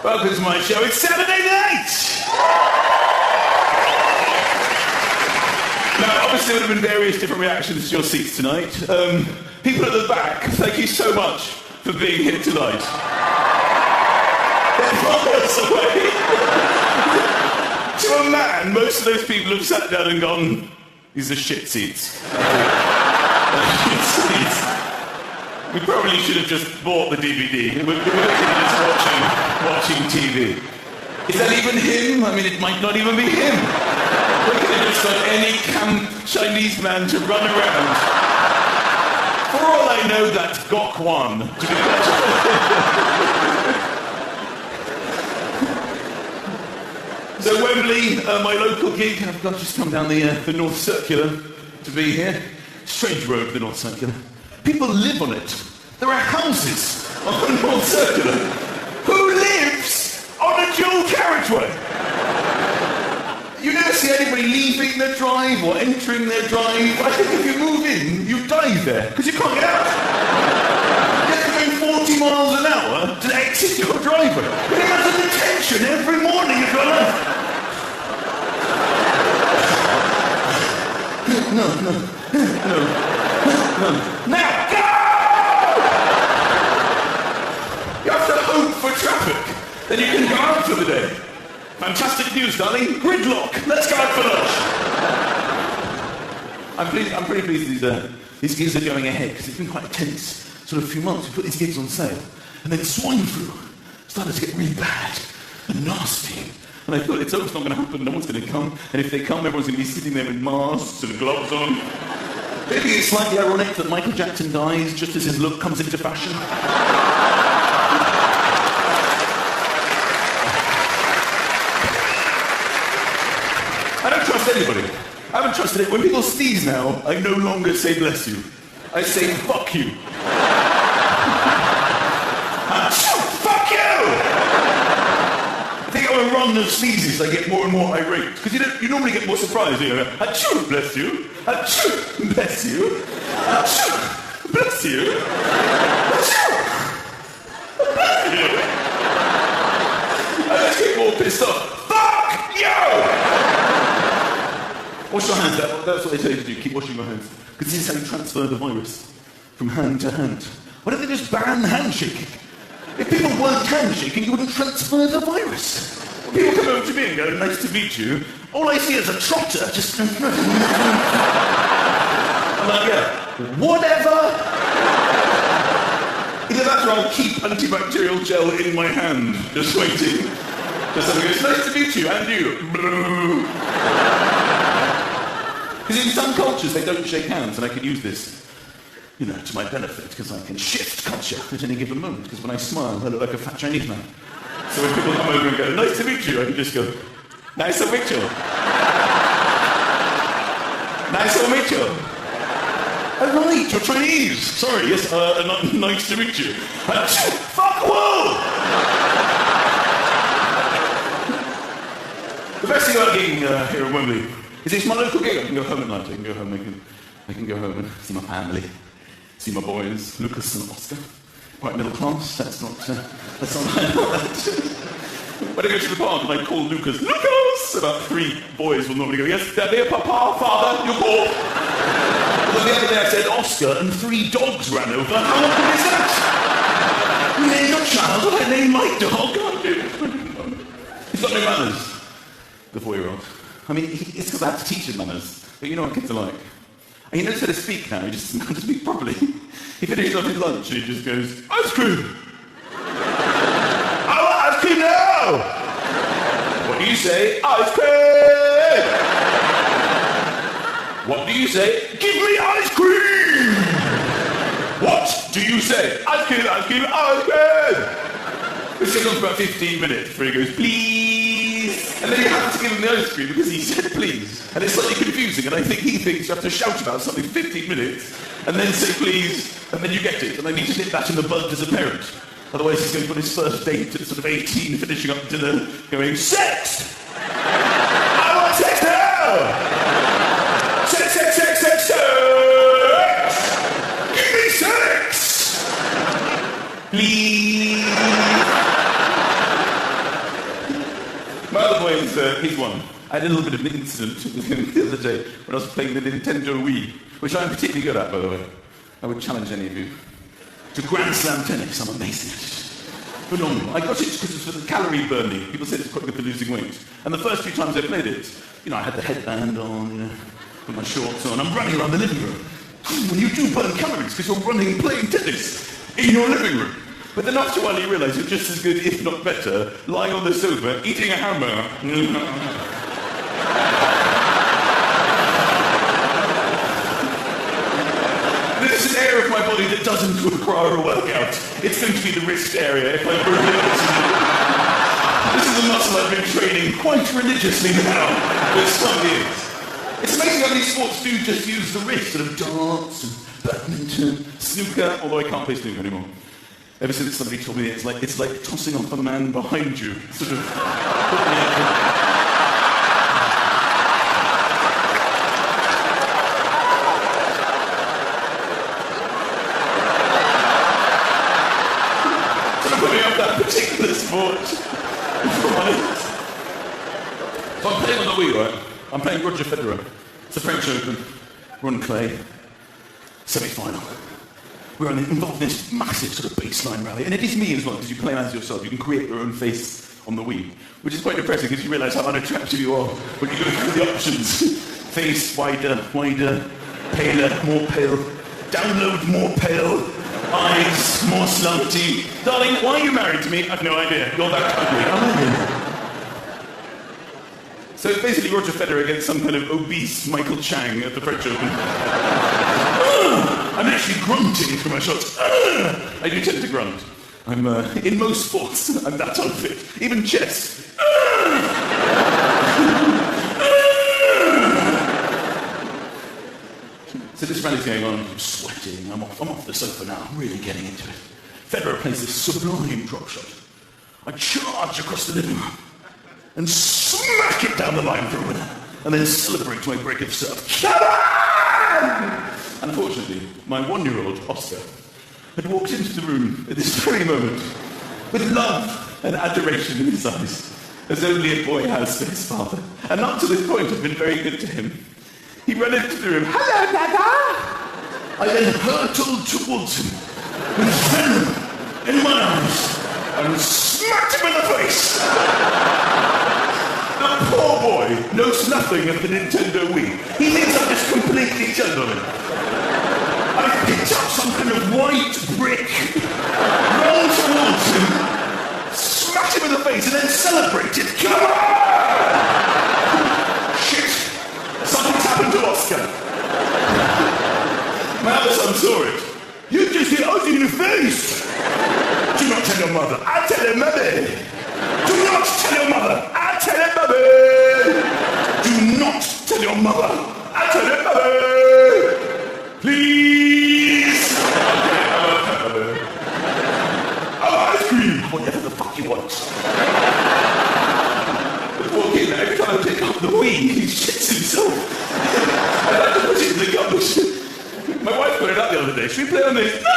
Welcome to my show. It's Saturday night! Now, obviously there would have been various different reactions to your seats tonight. People at the back, thank you so much for being here tonight. They're miles away. To a man, most of those people have sat down and gone, these are shit seats. We probably should have just bought the DVD. We're just watching TV. Is that even him? I mean, it might not even be him. We could have just got any camp Chinese man to run around. For all I know, that's Gok Wan. So Wembley, my local gig, I've got to just come down the North Circular to be here. Strange road, the North Circular. People live on it. There are houses on the North Circular. Who lives on a dual carriageway? You never see anybody leaving their drive or entering their drive. I think if you move in, you die there, because you can't get out. You're going 40 miles an hour to exit your driveway. You have the detention every morning of your life. No. Now, go! You have to hope for traffic. Then you can go out for the day. Fantastic news, darling. Gridlock. Let's go out for lunch. I'm pretty pleased these gigs are going ahead, because it's been quite a tense sort of few months. We put these gigs on sale. And then swine flu started to get really bad and nasty. And I thought, it's not going to happen. No one's going to come. And if they come, everyone's going to be sitting there with masks and gloves on. Maybe it's slightly ironic that Michael Jackson dies just as his look comes into fashion. I don't trust anybody. I haven't trusted it. When people sneeze now, I no longer say bless you. I say fuck you. Fuck you! I think I'm a run of sneezes. I get more and more irate. Because you normally get more surprised. You go, achoo, bless you. Achoo, bless you. Achoo, bless you. Achoo, bless you. I just get more pissed off. Fuck you! Wash your hands. That's what they tell you to do. Keep washing your hands. Because this is how you transfer the virus from hand to hand. Why don't they just ban handshaking? If people weren't handshaking, you wouldn't transfer the virus. When people come over to me and go, nice to meet you, all I see is a trotter just... I'm like, yeah, whatever. Either that or I'll keep antibacterial gel in my hand, just waiting. Just something goes, nice to meet you, and you. Because in some cultures, they don't shake hands, and I can use this, to my benefit, because I can shift culture at any given moment, because when I smile, I look like a fat Chinese man. So when people come over and go, nice to meet you, I can just go, nice to meet you. Nice to meet you. Oh, right, you're Chinese. Sorry, yes, nice to meet you. Fuck, whoa! The best thing about gigging here at Wembley is it's my local gig. I can go home at night. I can go home and see my family, see my boys, Lucas and Oscar. Quite middle class. That's not When I go to the park and I call Lucas, about 3 boys will normally go, yes, Daddy, Papa, Father, you're poor. Well, the other day I said Oscar and 3 dogs ran over. How awkward is that? You named your child, I named my dog. He's got no manners, the 4-year-old. I mean, it's because I have to teach him manners. But you know what kids are like. And he knows how to speak now, he just knows how to speak properly. He finishes off his lunch and he just goes, ice cream! I want ice cream now! What do you say? Ice cream! What do you say? Give me ice cream! What do you say? Ice cream, ice cream, ice cream! This goes on for about 15 minutes before he goes, please! And then you have to give him the ice cream because he said please. And it's slightly confusing, and I think he thinks you have to shout about something 15 minutes, and then say please, and then you get it. And I need to nip that in the bud as a parent. Otherwise he's going to put his first date at sort of 18, finishing up dinner, going, sex! I want sex now! Sex, sex, sex, sex, sex! Give me sex! Please! here's one. I had a little bit of an incident with him the other day when I was playing the Nintendo Wii, which I'm particularly good at, by the way. I would challenge any of you to Grand Slam tennis. I'm amazing at it. Phenomenal. I got it because it's for the calorie burning. People said it's quite good for losing weight. And the first few times I played it, I had the headband on, with my shorts on. I'm running around the living room. When you do burn calories because you're running playing tennis in your living room. But then after a while you realise you're just as good, if not better, lying on the sofa, eating a hamburger. There's an area of my body that doesn't require a workout. It's going to be the wrist area if I broke it. This is a muscle I've been training quite religiously now for some years. It's amazing how these sports do just use the wrist, sort of darts and badminton, snooker, although I can't play snooker anymore. Ever since somebody told me it's like tossing off a man behind you. Sort of. That particular sport. So I'm playing on the Wii, right? I'm playing Roger Federer. It's the French Open. We're on clay. Semi-final. We're involved in this massive sort of baseline rally. And it is me as well, because you play as yourself. You can create your own face on the Wii, which is quite depressing because you realise how unattractive you are when you go through the options. Face wider, paler, more pale. Download more pale. Eyes more slanty. Darling, why are you married to me? I've no idea. You're that ugly. So it's basically Roger Federer against some kind of obese Michael Chang at the French Open. I'm actually grunting for my shots. I do tend to grunt. I'm in most sports. I'm that unfit. Even chess. So this rally's going on, I'm sweating, I'm off the sofa now, I'm really getting into it. Federer plays this sublime drop shot. I charge across the living room and smack it down the line for a winner, and then celebrate my break of serve. Come on! And unfortunately, my 1-year-old, Oscar, had walked into the room at this very moment with love and adoration in his eyes, as only a boy has for his father. And up to this point, I've been very good to him. He ran into the room. Hello, Dada! I then hurtled towards him with venom in my arms and smacked him in the face. The poor boy knows nothing of the Nintendo Wii. He thinks I'm just completely turned on him. I picked up some kind of white brick, ran towards him, smacked him in the face, and then celebrated. Come on! Shit! Something's happened to Oscar. My other son saw it. You just hit us in the face. Do not tell your mother. I'll tell her mother. Do not tell your mother. I'll tell her mother. Do not tell your mother. I'll tell her mother. Please. Oh, ice cream. Whatever the fuck you want. Every time I pick up the Wii, he shits himself. I like to put it in the garbage. My wife put it up the other day. Should we play on this? No!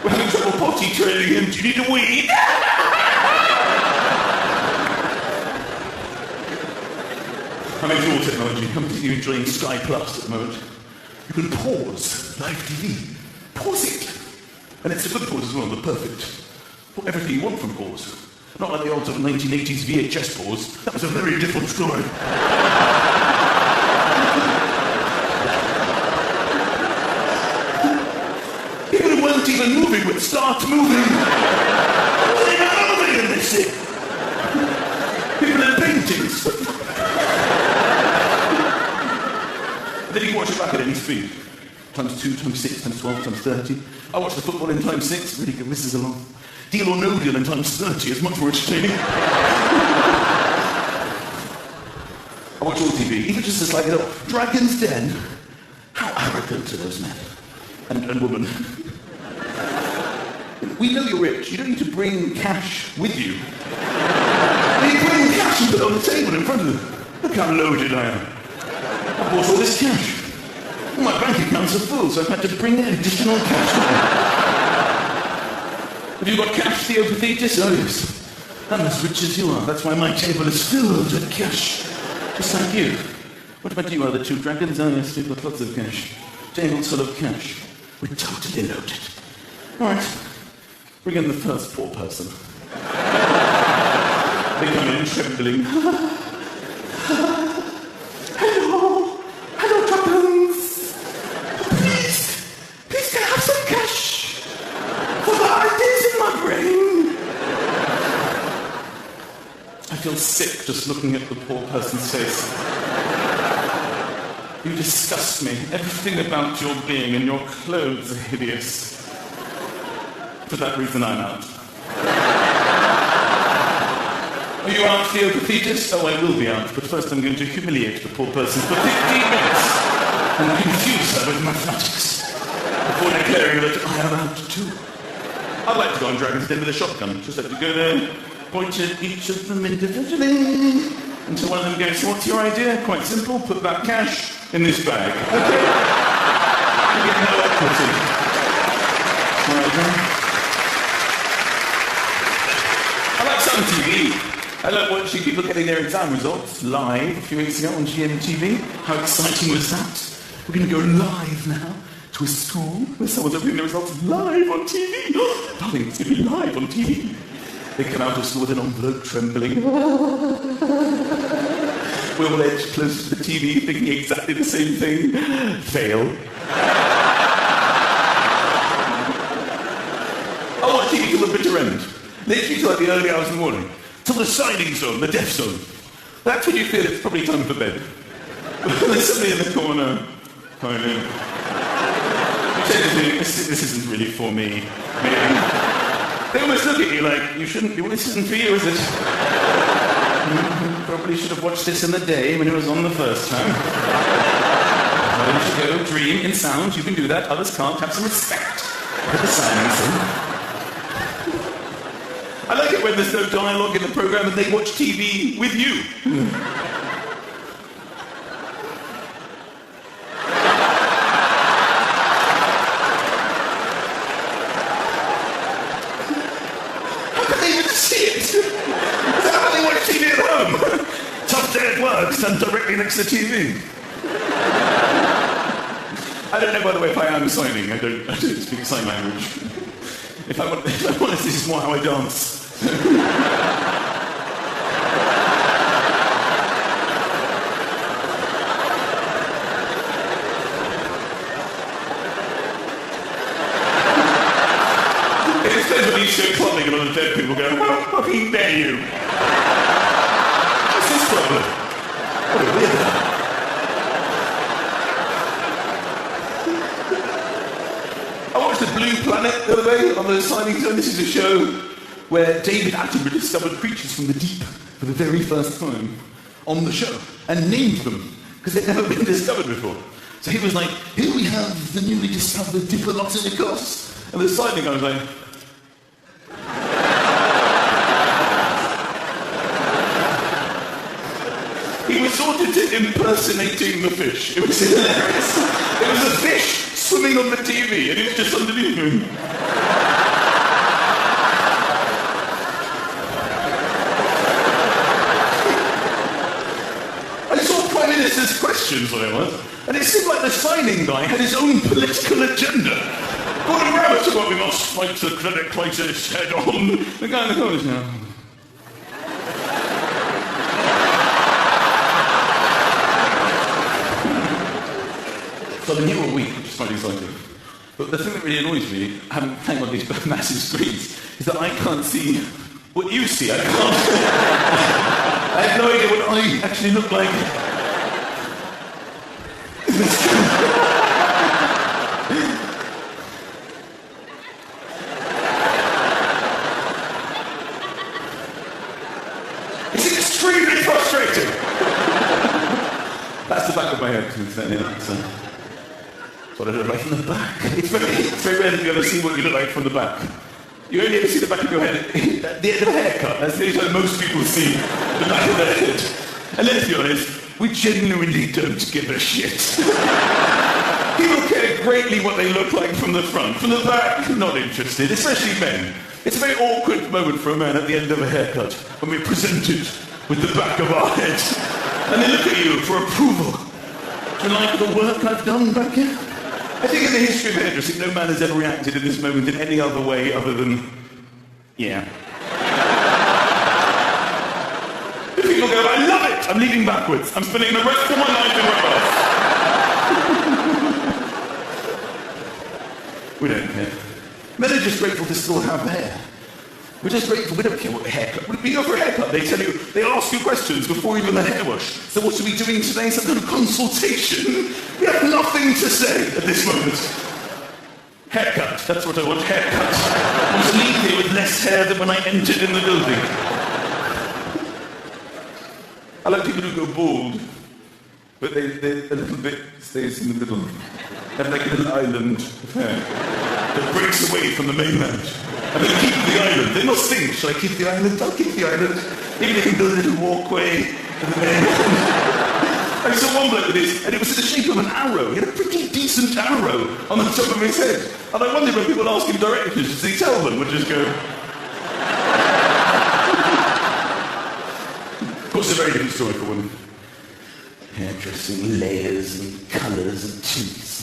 We're having trouble potty training him. Do you need a Wii? I'm into all technology. I'm particularly enjoying Sky Plus at the moment. You can pause live TV. Pause it. And it's a good pause as well, the perfect. Put everything you want from pause. Not like the old sort of 1980s VHS pause. That was a very different story. People who weren't even moving would start moving. Wasn't even moving in this thing. People in paintings. Then you can watch it back at any speed. Times 2, times 6, times 12, times 30. I watch the football in times 6. Really good. This is a long. Deal or no deal in times 30 is much more entertaining. I watch all TV, even just as like, Dragon's Den. How arrogant are those men and women. We know you're rich. You don't need to bring cash with you. You bring cash and put it on the table in front of them. Look how loaded I am. I bought all this cash. All my bank accounts are full, so I've had to bring in additional cash. Have you got cash theopathitis? Oh yes. I'm as rich as you are. That's why my table is filled with cash. Just like you. What about you, other two dragons? Oh, yes, we've got lots of cash. Tables full of cash. We're totally loaded. All right. Bring in the first poor person. They come in trembling. Hello, dragons. Please can I have some cash? For the ideas in my brain. I feel sick just looking at the poor person's face. You disgust me. Everything about your being and your clothes are hideous. For that reason, I'm out. Are you out, Theocritus? Oh, I will be out, but first I'm going to humiliate the poor person for 15 minutes and confuse her with mathematics before declaring that I am out too. I'd like to go on Dragon's Den with a shotgun. Just have to go there, point at each of them individually until one of them goes, what's your idea? Quite simple, put that cash in this bag. Okay? You get no equity. Right then. I like some TV. I like watching people getting their exam results live a few weeks ago on GMTV. How exciting was that? We're going to go live now to a school where someone's opening their results live on TV. Darling, it's going to be live on TV. They come out of school with an envelope trembling. We're all edged close to the TV thinking exactly the same thing. Fail. I watch TV till the bitter end. Literally till like the early hours in the morning. Till the signing zone, the death zone. That's when you feel it's probably time for bed. There's somebody in the corner, kind of. You tend to think, this isn't really for me. Maybe. They almost look at you like, you shouldn't be, well, this isn't for you, is it? You probably should have watched this in the day when it was on the first time. Well, you should go dream in sound, you can do that, others can't. Have some respect for the signing zone. I like it when there's no dialogue in the programme and they watch TV with you. How can they even see it? Is that how they watch TV at home? Tough day at work, stand directly next to the TV. I don't know, by the way, if I am signing. I don't speak sign language. If I'm honest, this is more how I dance. It explains when you show clubbing and all the dead people go, how fucking dare you? What's this problem? What a weirdo. I watched The Blue Planet the other day on the signing zone. This is a show where David Attenborough discovered creatures from the deep for the very first time on the show and named them because they'd never been discovered before. So he was like, here we have the newly discovered Diplodocus. And the signing guy was like, he resorted to impersonating the fish. It was hilarious. It was a fish swimming on the TV and he was just underneath him. Minister's questions, what it was, and it seemed like the signing guy had his own political agenda. Gordon Rabbit about we must fight the credit crisis head on. The guy in the corner is now. So I've been here all week, which is quite exciting. But the thing that really annoys me, having playing on these massive screens, is that I can't see what you see. I can't. I have no idea what I actually look like. It's extremely frustrating. That's the back of my head. That's what I look like from the back. It's very rare that you ever see what you look like from the back. You only ever see the back of your head at the end of a haircut. That's the only time most people see the back of their head. And let's be honest, we genuinely don't give a shit. People care greatly what they look like from the front. From the back, not interested, especially men. It's a very awkward moment for a man at the end of a haircut when we're presented with the back of our head and they look at you for approval. Do you like the work I've done back here? I think in the history of hairdressing, no man has ever reacted in this moment in any other way other than, yeah. The people go, I love it! I'm leaving backwards. I'm spending the rest of my life in reverse. We don't care. Men are just grateful to still have hair. We're just grateful. We don't care what haircut. We go for a haircut. They tell you, they ask you questions before even the hair wash. So what are we doing today? Some kind of consultation? We have nothing to say at this moment. Haircut. That's what I want. Haircut. I want to leave here with less hair than when I entered in the building. I like people who go bald, but they a little bit stays in the middle. They have like a little island of hair that breaks away from the mainland. And they keep the island. They must think, shall I keep the island? I'll keep the island. Maybe they can build a little walkway to the mainland. I saw one bloke with this, and it was in the shape of an arrow. He had a pretty decent arrow on the top of his head. And I wondered when people ask him directions, does he tell them? Would just go... Of course, it's a very different story for women. Hairdressing, layers and colours and tints.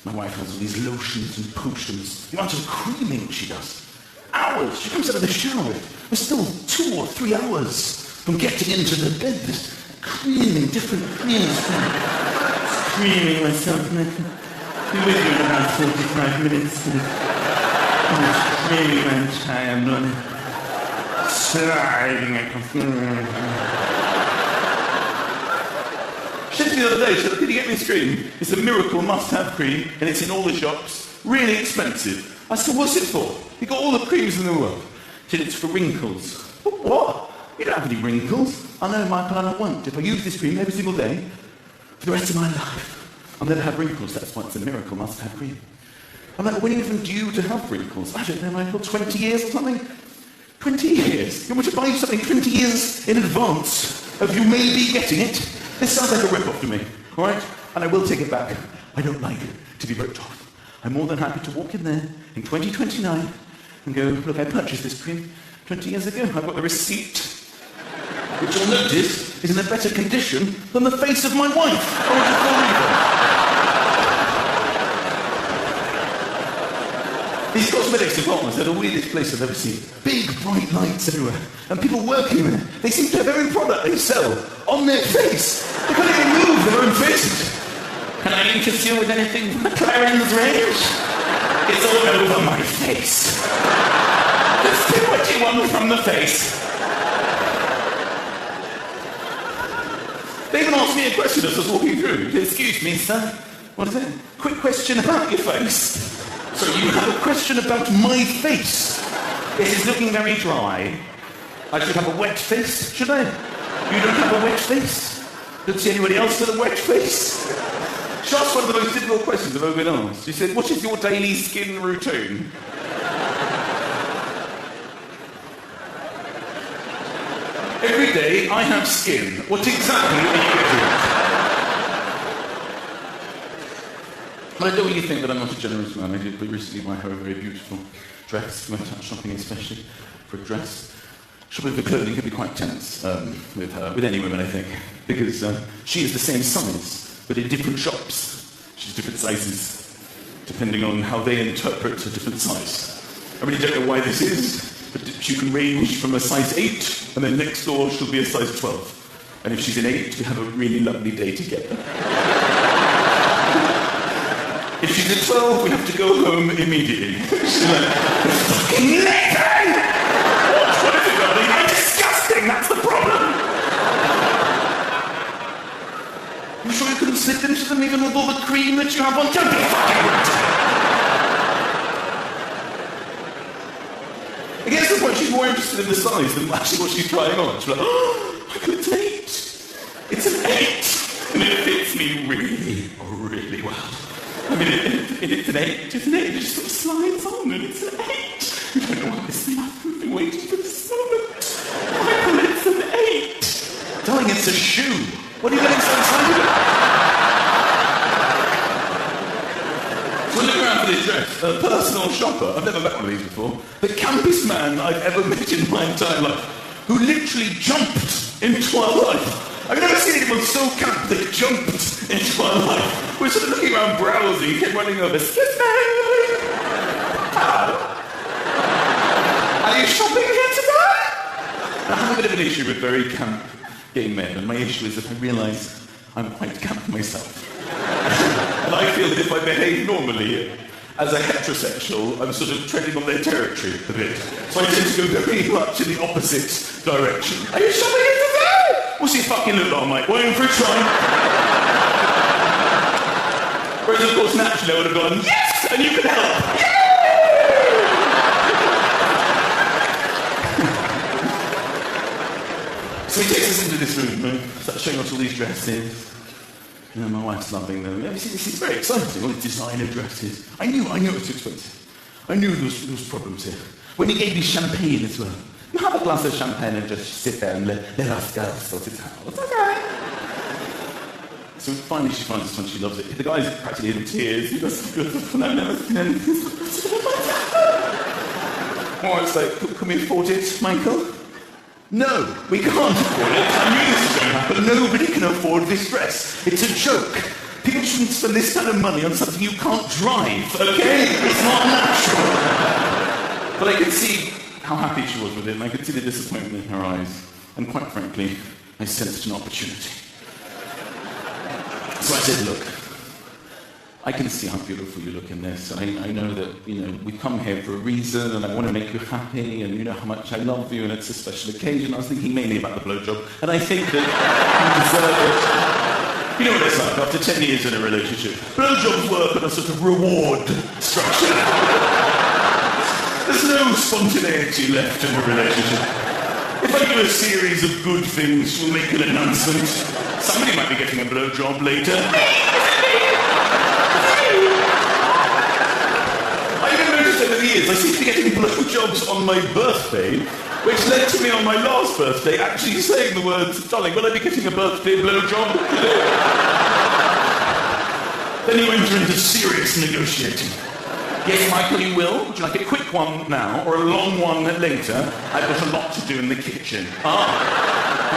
My wife has all these lotions and potions. The amount of creaming she does. Hours. She comes out of the shower. We're still 2 or 3 hours from getting into the bed. This creaming, different creams. Creaming myself. And I can be with you in about 45 minutes. I'm creaming my entire body. Sliding. She said to me the other day, she said, did you get me this cream? It's a miracle must-have cream, and it's in all the shops. Really expensive. I said, what's it for? You got all the creams in the world. She said, it's for wrinkles. What? You don't have any wrinkles. I know my partner won't. If I use this cream every single day, for the rest of my life, I'll never have wrinkles. That's why it's a miracle must-have cream. I'm like, when are you even due to have wrinkles? I don't know, Michael, 20 years or something? 20 years? You want me to buy you something 20 years in advance of you maybe getting it? This sounds like a rip-off to me, all right? And I will take it back. I don't like to be ripped off. I'm more than happy to walk in there in 2029 and go, look, I purchased this cream 20 years ago. I've got the receipt, which you'll notice is in a better condition than the face of my wife. I want to call you. These cosmetics departments are the weirdest place I've ever seen. Big, bright lights everywhere. And people working there, they seem to have every product they sell on their face. They can't even move their own faces. Can I interest you with anything from McLaren's range? It's all over my face. Just pick what you want from the face. They even asked me a question as I was walking through. Excuse me, sir. What is it? Quick question about your face. So you have a question about my face. It is looking very dry. I should have a wet face, should I? You don't have a wet face? Don't see anybody else with a wet face? She asked one of the most difficult questions I've ever been asked. She said, what is your daily skin routine? Every day I have skin. What exactly are you getting? But I don't really think that I'm not a generous man. I did recently buy her a very beautiful dress. Went out shopping especially for a dress. Shopping for clothing can be quite tense with her, with any woman, I think, because she is the same size, but in different shops. She's different sizes, depending on how they interpret a different size. I really don't know why this is, but she can range from a size 8, and then next door she'll be a size 12. And if she's an 8, we have a really lovely day together. If she's a 12, we have to go home immediately. She's like, fucking Nathan! What is it, darling? You're disgusting, that's the problem! You sure you couldn't slip into them even with all the cream that you have on? Don't be fucking rude! I guess that's why she's more interested in the size than actually what she's trying on. She's like, oh, Michael, it's an 8. It's an 8! And it fits me really, really well. I mean, it's an 8, it's an 8, it just sort of slides on, and it's an 8. You don't know what this is. I've been waiting for this moment. Michael, it's an 8. Darling, it's a shoe. What are you getting so excited about? So look around for this dress. a personal shopper. I've never met one of these before. The campest man I've ever met in my entire life, who literally jumped into our life. I've never seen anyone so camp that jumped into our life. We're sort of looking around browsing, he came running over, excuse me. Are you shopping here today? I have a bit of an issue with very camp gay men, and my issue is that I realise I'm quite camp myself. And I feel that if I behave normally as a heterosexual, I'm sort of treading on their territory a bit. So I tend to go very much in the opposite direction. Are you shopping here today? What's your fucking look like, mate? Waiting for a try? Whereas, of course, naturally I would have gone, yes! And you can help! Yay! So he takes us into this room, right? Starts showing us all these dresses. You know, my wife's loving them. Yeah, this is very exciting, all these designer dresses. I knew it was too expensive. I knew there was problems here. When he gave me champagne as well. You have a glass of champagne and just sit there and let us go sort it out. It's okay. So finally she finds this one, she loves it. The guy's practically in tears. He goes, I've never seen anything. Or it's like, can we afford it, Michael? No, we can't afford it. I knew this was going to happen. Nobody can afford this dress. It's a joke. People shouldn't spend this kind of money on something you can't drive, okay? It's not natural. But I could see how happy she was with it, and I could see the disappointment in her eyes. And quite frankly, I sensed an opportunity. So I said, look, I can see how beautiful you look in this. I know that, we come here for a reason, and I want to make you happy, and you know how much I love you, and it's a special occasion. I was thinking mainly about the blowjob, and I think that you deserve it. You know what it's like after 10 years in a relationship. Blowjobs work on a sort of reward structure. There's no spontaneity left in the relationship. If I do a series of good things, we'll make an announcement. Somebody might be getting a blowjob later. I even noticed over the years, I seem to be getting blowjobs on my birthday, which led to me on my last birthday actually saying the words, darling, will I be getting a birthday blowjob today? Then you enter into serious negotiating. Yes, Michael, you will. Would you like a quick one now or a long one later? I've got a lot to do in the kitchen. How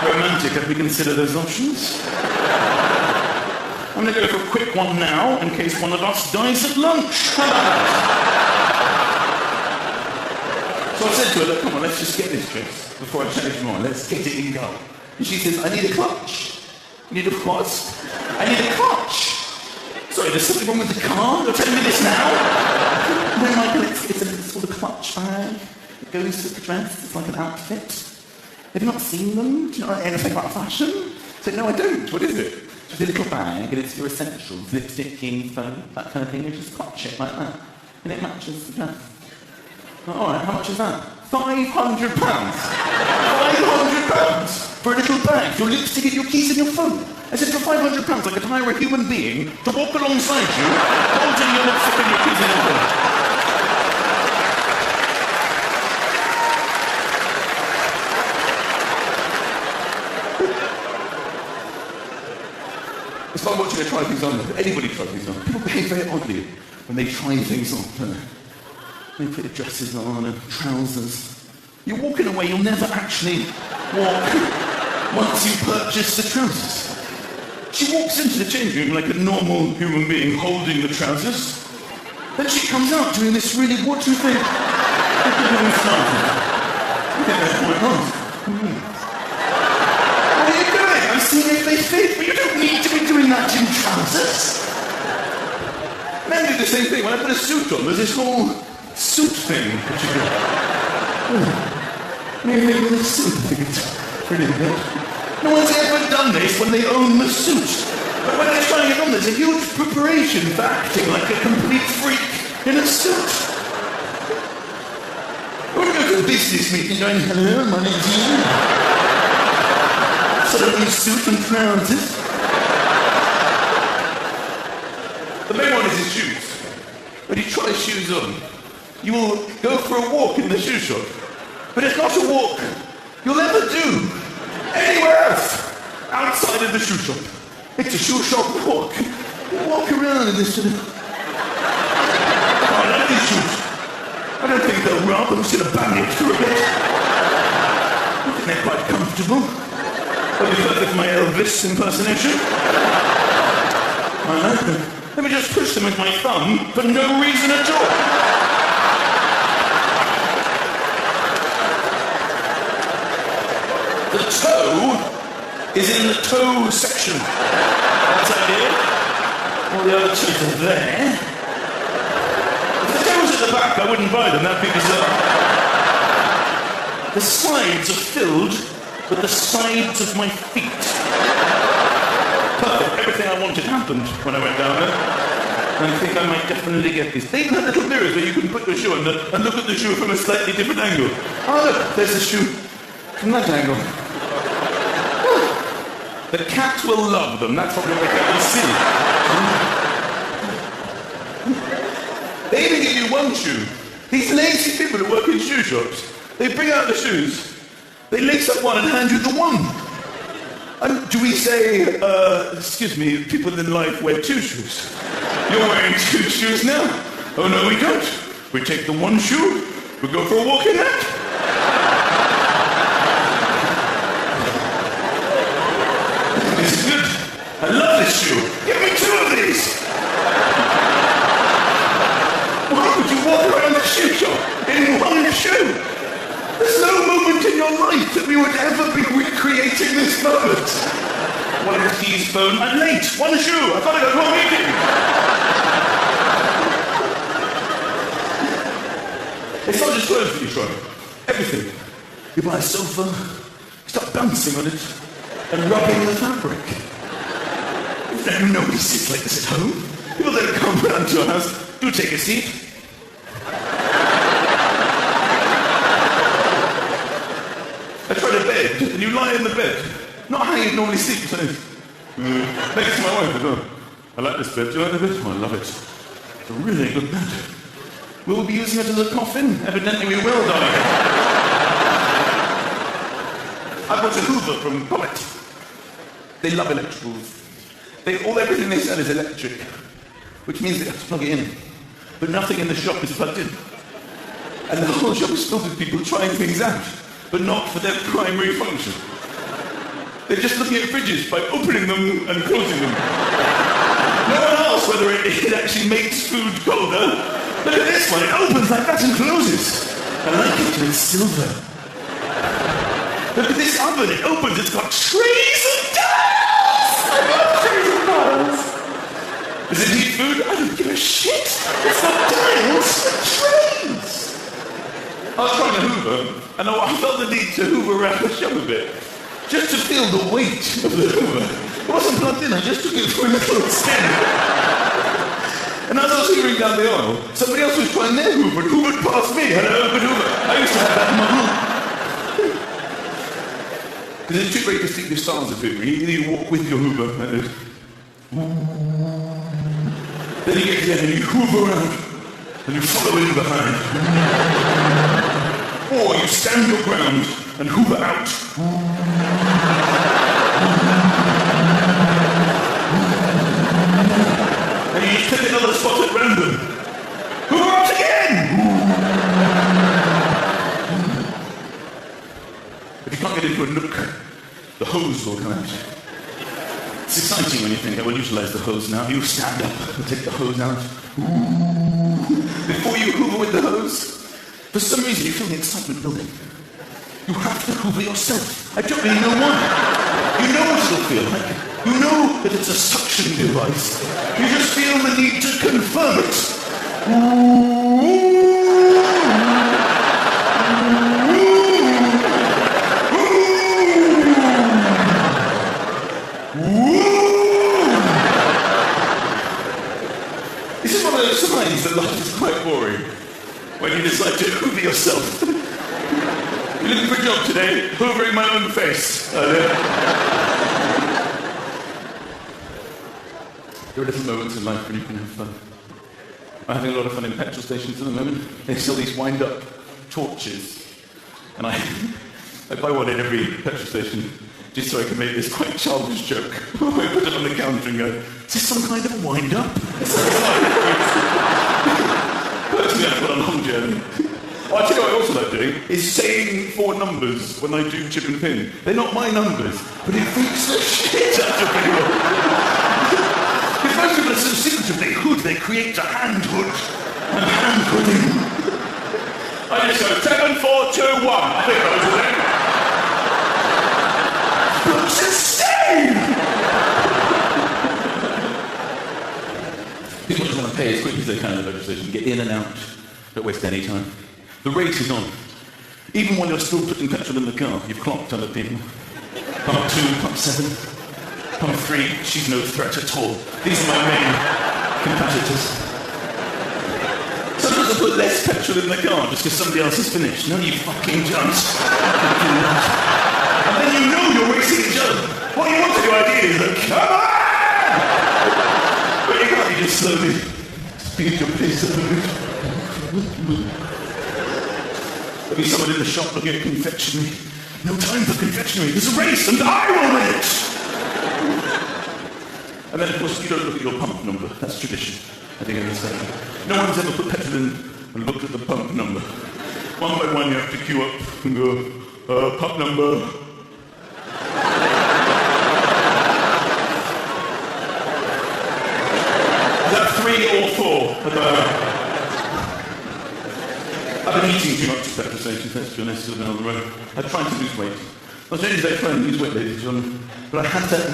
romantic. Have we considered those options? I'm going to go for a quick one now in case one of us dies at lunch. So I said to her, look, come on, let's just get this dress before I change more. Let's get it in go. And she says, I need a clutch. You need a what? I need a clutch. Sorry, there's something wrong with the car? You're telling me this now? No, Michael, it's called a clutch bag. It goes with the dress. It's like an outfit. Have you not seen them? Do you know anything about fashion? I said, no, I don't. What is it? It's a little bag, and it's your essentials, lipstick, jeans, phone, that kind of thing. You just clutch it like that, and it matches the dress. All right, how much is that? £500. £500 for a little bag, your lipstick and your keys and your phone. I said, for £500, I could hire a human being to walk alongside you, holding your lipstick and your keys and your phone. It's like watching her try things on. Anybody try things on. People behave very oddly when they try things on. They put their dresses on and trousers. You're walking away, you'll never actually walk once you purchase the trousers. She walks into the changing room like a normal human being holding the trousers. Then she comes out doing this really watery thing. What are you doing? I'm seeing if they fit, but you don't need to be doing that in trousers. Men do the same thing. When I put a suit on, there's this whole suit thing that you do. Maybe with a suit, I think it's pretty good. No one's ever done this when they own the suit. But when they're trying it on, there's a huge preparation for acting like a complete freak in a suit. When we go to a business meeting going, hello, my name's Ian. Sort of in suit and trousers. The main one is his shoes. When you try shoes on, you will go for a walk in the shoe shop. But it's not a walk you'll ever do anywhere else outside of the shoe shop. It's a shoe shop walk. You walk around in this sort of I like these shoes. I don't think they'll rub. I'm just going to bang it through a bit. I think they're quite comfortable. That'll be perfect for my Elvis impersonation. I like them. Let me just push them with my thumb for no reason at all. The toe is in the toe section. That's ideal. All the other teeth are there. If the toes at the back, I wouldn't buy them. That'd be bizarre. The sides are filled with the sides of my feet. Perfect. Everything I wanted happened when I went down there. And I think I might definitely get these. They even have little mirrors where you can put your shoe under and look at the shoe from a slightly different angle. Oh look, there's the shoe from that angle. The cat will love them. That's probably what the cat will see. They even give you one shoe. These lazy people who work in shoe shops, they bring out the shoes, they lace up one and hand you the one. And do we say, excuse me, people in life wear two shoes? You're wearing two shoes now? Oh no, we don't. We take the one shoe, we go for a walk in that. This is good. I love this shoe. Give me two of these. Why would you walk around the shoe shop in one shoe? There's no moment in your life that we would ever be recreating this moment. One of the keys phone. I'm late. One shoe. I've got to go to a meeting. It's not just clothes that you try. Everything. You buy a sofa, start bouncing on it, and rubbing the fabric. Nobody sits like this at home. People don't come round to your house. Do take a seat. I tried a bed, and you lie in the bed. Not how you normally sleep, so next to my wife as well. I like this bed. Do you like the bed? Oh, I love it. It's a really good bed. Will we be using it as a coffin? Evidently we will, darling. I bought a Hoover from Comet. They love electricals. Everything they sell is electric, which means they have to plug it in. But nothing in the shop is plugged in. And the whole shop is filled with people trying things out, but not for their primary function. They're just looking at fridges by opening them and closing them. No one asks whether it actually makes food colder. Look at this one, it opens like that and closes. I like it, it's silver. Look at this oven, it opens, it's got trays of tiles! I love trays of tiles! Does it need food? I don't give a shit! It's not tiles, it's trays! I was trying to Hoover, and I felt the need to Hoover around the shop a bit. Just to feel the weight of the Hoover. It wasn't plugged in, I just took it for a little spin. And as I was hoovering down the aisle, somebody else was trying their Hoover and hoovered past me. Hello, good Hoover. I used to have that in my room. Because there's two very distinctive styles of Hoover. Either you walk with your Hoover, and then you get to the end and you Hoover around, and you follow in behind. Or you stand your ground and Hoover out. And you just pick another spot at random. Hoover out again! If you can't get into a nook, the hose will come out. It's exciting when you think, I will utilize the hose now. You stand up and take the hose out. Before you Hoover with the hose, for some reason you feel the excitement building. You have to Hoover yourself. I don't really know why. You know what it'll feel like. You know that it's a suction device. You just feel the need to confirm it. This is one of those signs that life is quite boring. When you decide to Hoover yourself. You're looking for a job today? Hoovering my own face. There are different moments in life when you can have fun. I'm having a lot of fun in petrol stations at the moment. They sell these wind-up torches. And I buy one in every petrol station just so I can make this quite childish joke. I put it on the counter and go, is this some kind of wind-up? I've got a long journey. Oh, I tell you what I also like doing is saying 4 numbers when I do chip and pin. They're not my numbers, but it freaks the shit out of people. Because most people are so secretive, they hood, they create a hand hood. And hand hooding. I just go 7, 4, 2, 1. I think those are them. Looks insane! People just want to pay as quick as they can in the legislation, get in and out, don't waste any time. The race is on. Even while you're still putting petrol in the car, you've clocked other people. Pump 2, pump 7, pump 3, she's no threat at all. These are my main competitors. Sometimes I put less petrol in the car just because somebody else has finished. No, you fucking don't. And then you know you're racing each other. What you want to do ideally is like, come on! But you can't, you just slowly speed your pace up a bit. There'll be someone in the shop looking at confectionery. No time for confectionery. There's a race and I will win it! And then, of course, you don't look at your pump number. That's tradition. I think I understand that. No one's ever put petrol in and looked at the pump number. One by one, you have to queue up and go, pump number. Is that 3 or 4? I've been eating too much at petrol stations, let's be honest, on the road. I'm trying to lose weight. Not only did I try and lose weight, ladies and gentlemen, but I had that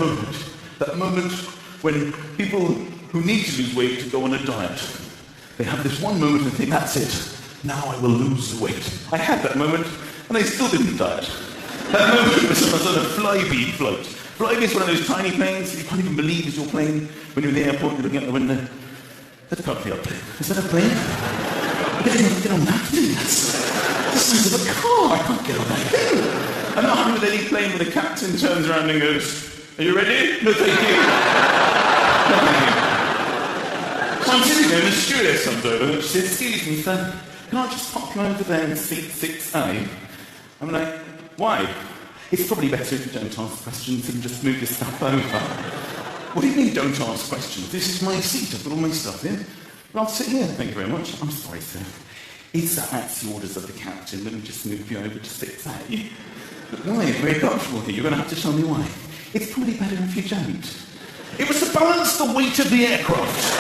moment when people who need to lose weight to go on a diet, they have this one moment and think, that's it, now I will lose the weight. I had that moment, and I still didn't diet. That moment was when I was on a Flybe flight. Flybe is one of those tiny planes that you can't even believe is your plane. When you're in the airport, you're looking out the window. That's probably a plane. Is that a plane? I didn't even get on that thing. That's the size of a car. I can't get on that thing. And I'm with any plane where the captain turns around and goes, are you ready? No, thank you. No, thank you. So I'm sitting there and the stewardess comes over and she says, excuse me, sir, can I just pop you over there in seat 6A? I'm like, why? It's probably better if you don't ask questions and just move your stuff over. What do you mean, don't ask questions? This is my seat. I've got all my stuff in. Well, I'll sit here, thank you very much. I'm sorry, sir. Is that's the orders of the captain? Let me just move you over to 6A. But why? It's very comfortable here. You're going to have to tell me why. It's probably better if you don't. It was to balance the weight of the aircraft.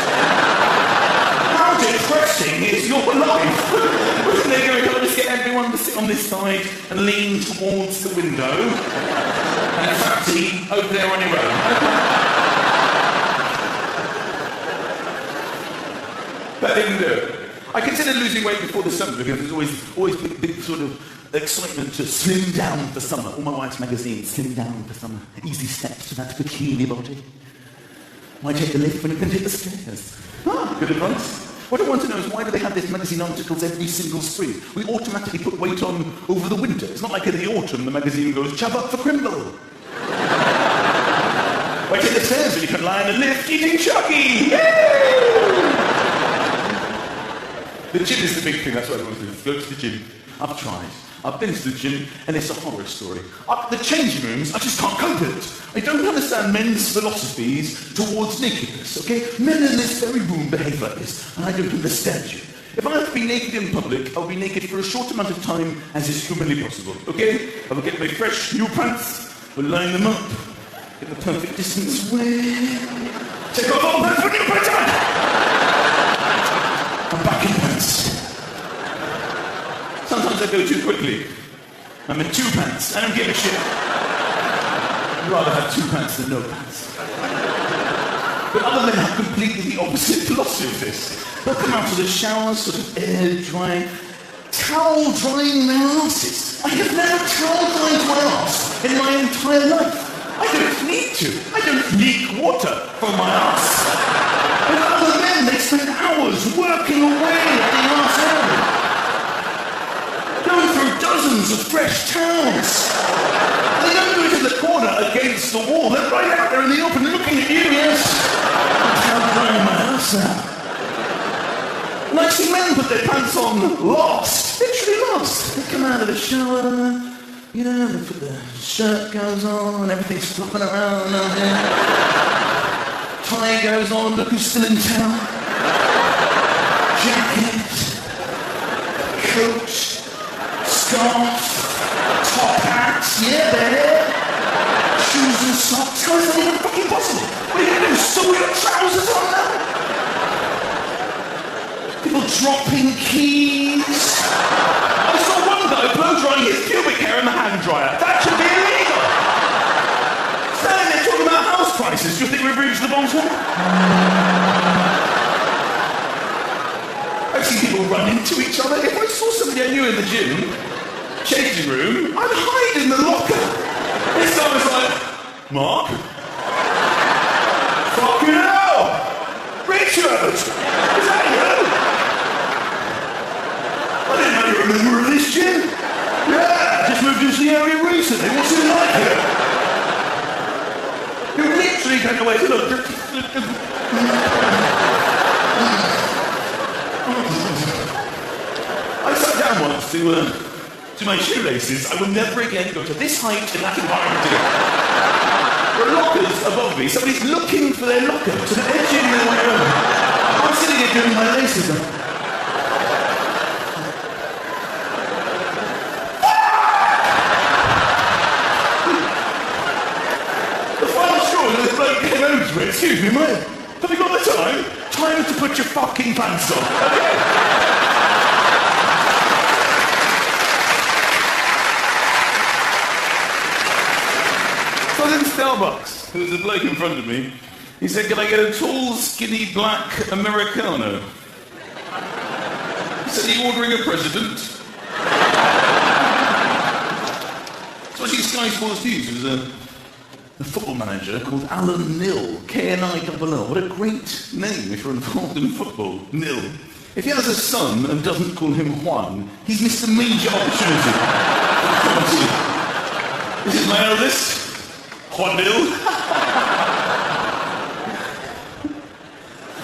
How depressing is your life? Wasn't they going to just get everyone to sit on this side and lean towards the window? And Fatty over there on your own. That didn't do it. I considered losing weight before the summer because there's always big sort of excitement to slim down for summer. All my wife's magazines, slim down for summer. Easy steps to that bikini body. Why take the lift when you can take the stairs? Ah, good advice. What I want to know is why do they have these magazine articles every single spring? We automatically put weight on over the winter. It's not like in the autumn the magazine goes, chub up for Crimble. Why take the stairs when you can lie in a lift eating Chucky? Yay! The gym is the big thing, that's what I want to do. Go to the gym. I've tried. I've been to the gym, and it's a horror story. The changing rooms, I just can't cope with it. I don't understand men's philosophies towards nakedness, okay? Men in this very room behave like this, and I don't understand you. If I have to be naked in public, I'll be naked for a short amount of time as is humanly possible, okay? I will get my fresh new pants, we'll line them up, get the perfect distance away, take off all pants, put new pants on! I'm back in pants. Sometimes I go too quickly. I'm in 2 pants. I don't give a shit. I'd rather have 2 pants than no pants. But other men have completely the opposite philosophy of this. They'll come out of the shower, sort of air drying, towel drying their asses. I have never towel dried my ass in my entire life. I don't need to. I don't leak water from my ass. And other men, they spend hours working away at the arse area. Going through dozens of fresh towels. And they don't do it in the corner against the wall. They're right out there in the open looking at you, yes. I'm towel drying my ass out. And I see men put their pants on last. Literally last. They come out of the shower. You know, the shirt goes on and everything's flopping around out there. Tie goes on, look who's still in town. Jacket. scarf, top hats, yeah, baby. Shoes and socks. How is that even fucking possible? What are you going to do? Sew your trousers on now? People dropping keys. I saw one guy blow drying his pubic hair in the hand dryer. That should be illegal. Standing there talking about house prices. Do you think we've reached the bottom? I've seen people run into each other. If I saw somebody I knew in the gym, changing room, I'd hide in the locker. This guy was like, Mark? Fucking hell! Richard! Is that you? I didn't know you were a member of this gym. Yeah, just moved into the area recently. What's it like here? You're literally going away to look. I sat down once to my shoelaces. I will never again go to this height in that environment again. There are lockers above me. Somebody's looking for their locker so that they're tuning my own. I'm sitting here doing my laces. The final straw is the bloke came over to me. Excuse me, mate. Have you got the time? Time to put your fucking pants on. Okay? I was in Starbucks. There was a bloke in front of me. He said, can I get a tall, skinny, black Americano? He said, are you ordering a president? So actually Sky Sports News, there was a football manager called Alan Nill, K-N-I-L-L. What a great name if you're involved in football, Nill. If he has a son and doesn't call him Juan, he's missed a major opportunity. This is my eldest. Juan Nill.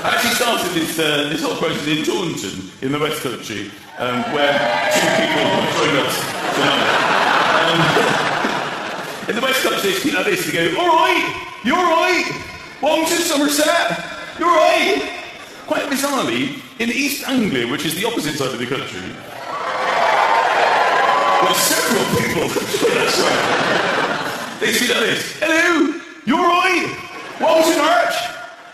I actually started this whole process in Taunton, in the West Country, where two people joined us tonight. In the West Country, they speak like this. They go, all right, you're right. Welcome to Somerset. You're right. Quite bizarrely, in East Anglia, which is the opposite side of the country, well, several people joined us. They speak like this. Hello, you're right. Welcome to Norwich.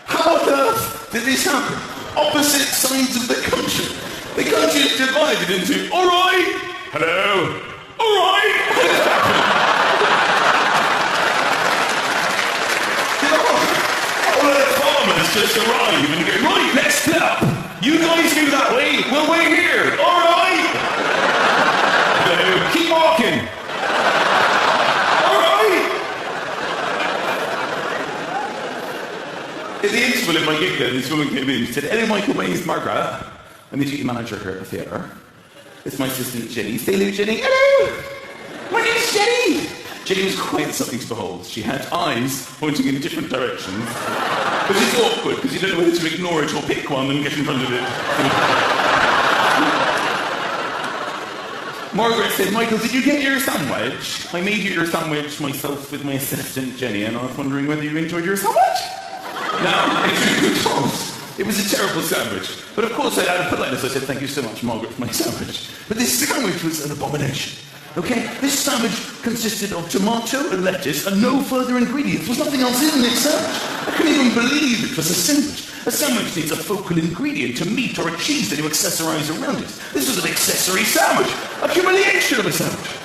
How on earth did this happen? Opposite sides of the country. The country is divided into, all right, hello, all right. What is happening? All of the farmers just arrive and go, right, let's split up. You guys go that way, we'll wait here. All right. Hello, keep walking. At the interval of my gig then, this woman came in and said, hello Michael, my name's Margaret. I'm the duty manager here at the theatre. It's my assistant Jenny. Say hello, Jenny. Hello! My name's Jenny! Jenny was quite something to behold. She had eyes pointing in different directions. Which is awkward, because you don't know whether to ignore it or pick one and get in front of it. Margaret said, Michael, did you get your sandwich? I made you your sandwich myself with my assistant Jenny, and I was wondering whether you enjoyed your sandwich? Now, it was a terrible sandwich. But of course, out of politeness, I said, thank you so much, Margaret, for my sandwich. But this sandwich was an abomination. Okay? This sandwich consisted of tomato and lettuce and no further ingredients. There was nothing else in this sandwich. I couldn't even believe it was a sandwich. A sandwich needs a focal ingredient, a meat or a cheese that you accessorize around it. This was an accessory sandwich. A humiliation of a sandwich.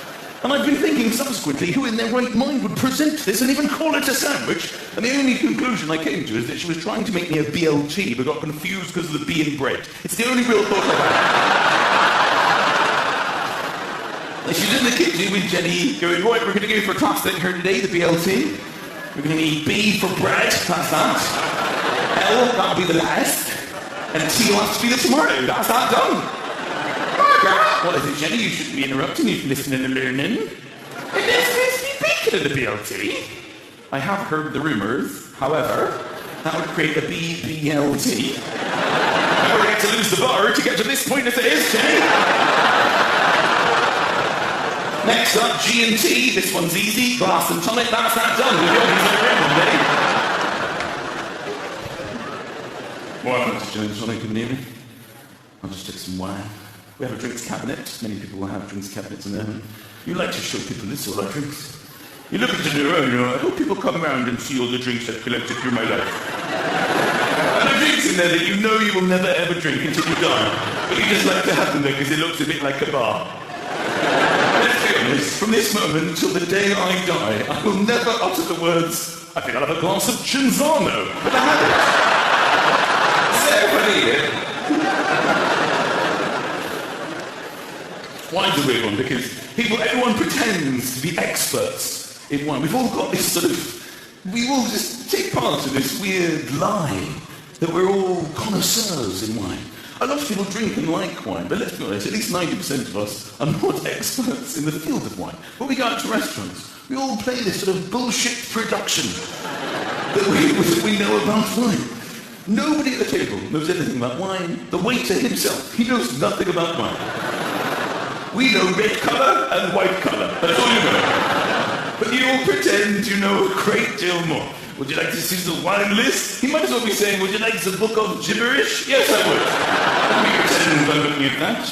And I've been thinking subsequently who in their right mind would present this and even call it a sandwich. And the only conclusion I came to is that she was trying to make me a BLT but got confused because of the B in bread. It's the only real thought I've had. She's in the kitchen with Jenny going, right, we're going to go for a class thing here today, the BLT. We're going to need B for bread, that's that. L, that'll be the last. And T will have to be the tomorrow, that's that done. What is it, Jenny? You shouldn't be interrupting. You should listen and learning. And there's supposed to be bacon in the BLT. I have heard the rumours. However, that would create a BBLT. I would have to lose the bar to get to this point as it is, Jenny. Next up, G&T. This one's easy. Glass and tonic. That's that done. We'll be on one day. What happened to James when I couldn't hear me? I just took some wine. We have a drinks cabinet. Many people will have drinks cabinets in their home. You like to show people this all our drinks. You look into the mirror and you're like, oh, people come around and see all the drinks I've collected through my life. And there are drinks in there that you know you will never ever drink until you die. But you just like to have them there because it looks a bit like a bar. Let's be honest, from this moment until the day I die, I will never utter the words, I think I'll have a glass of Cinzano. But I have it. Say if I need it. Wine's a weird one because everyone pretends to be experts in wine. We've all got this we all just take part in this weird lie that we're all connoisseurs in wine. A lot of people drink and like wine, but let's be honest, at least 90% of us are not experts in the field of wine. When we go out to restaurants, we all play this sort of bullshit production that we know about wine. Nobody at the table knows anything about wine. The waiter himself, he knows nothing about wine. We know red colour and white colour. That's all you know. But you all pretend you know a great deal more. Would you like to see the wine list? He might as well be saying, would you like the book of gibberish? Yes, I would. Let me pretend I'm looking at that.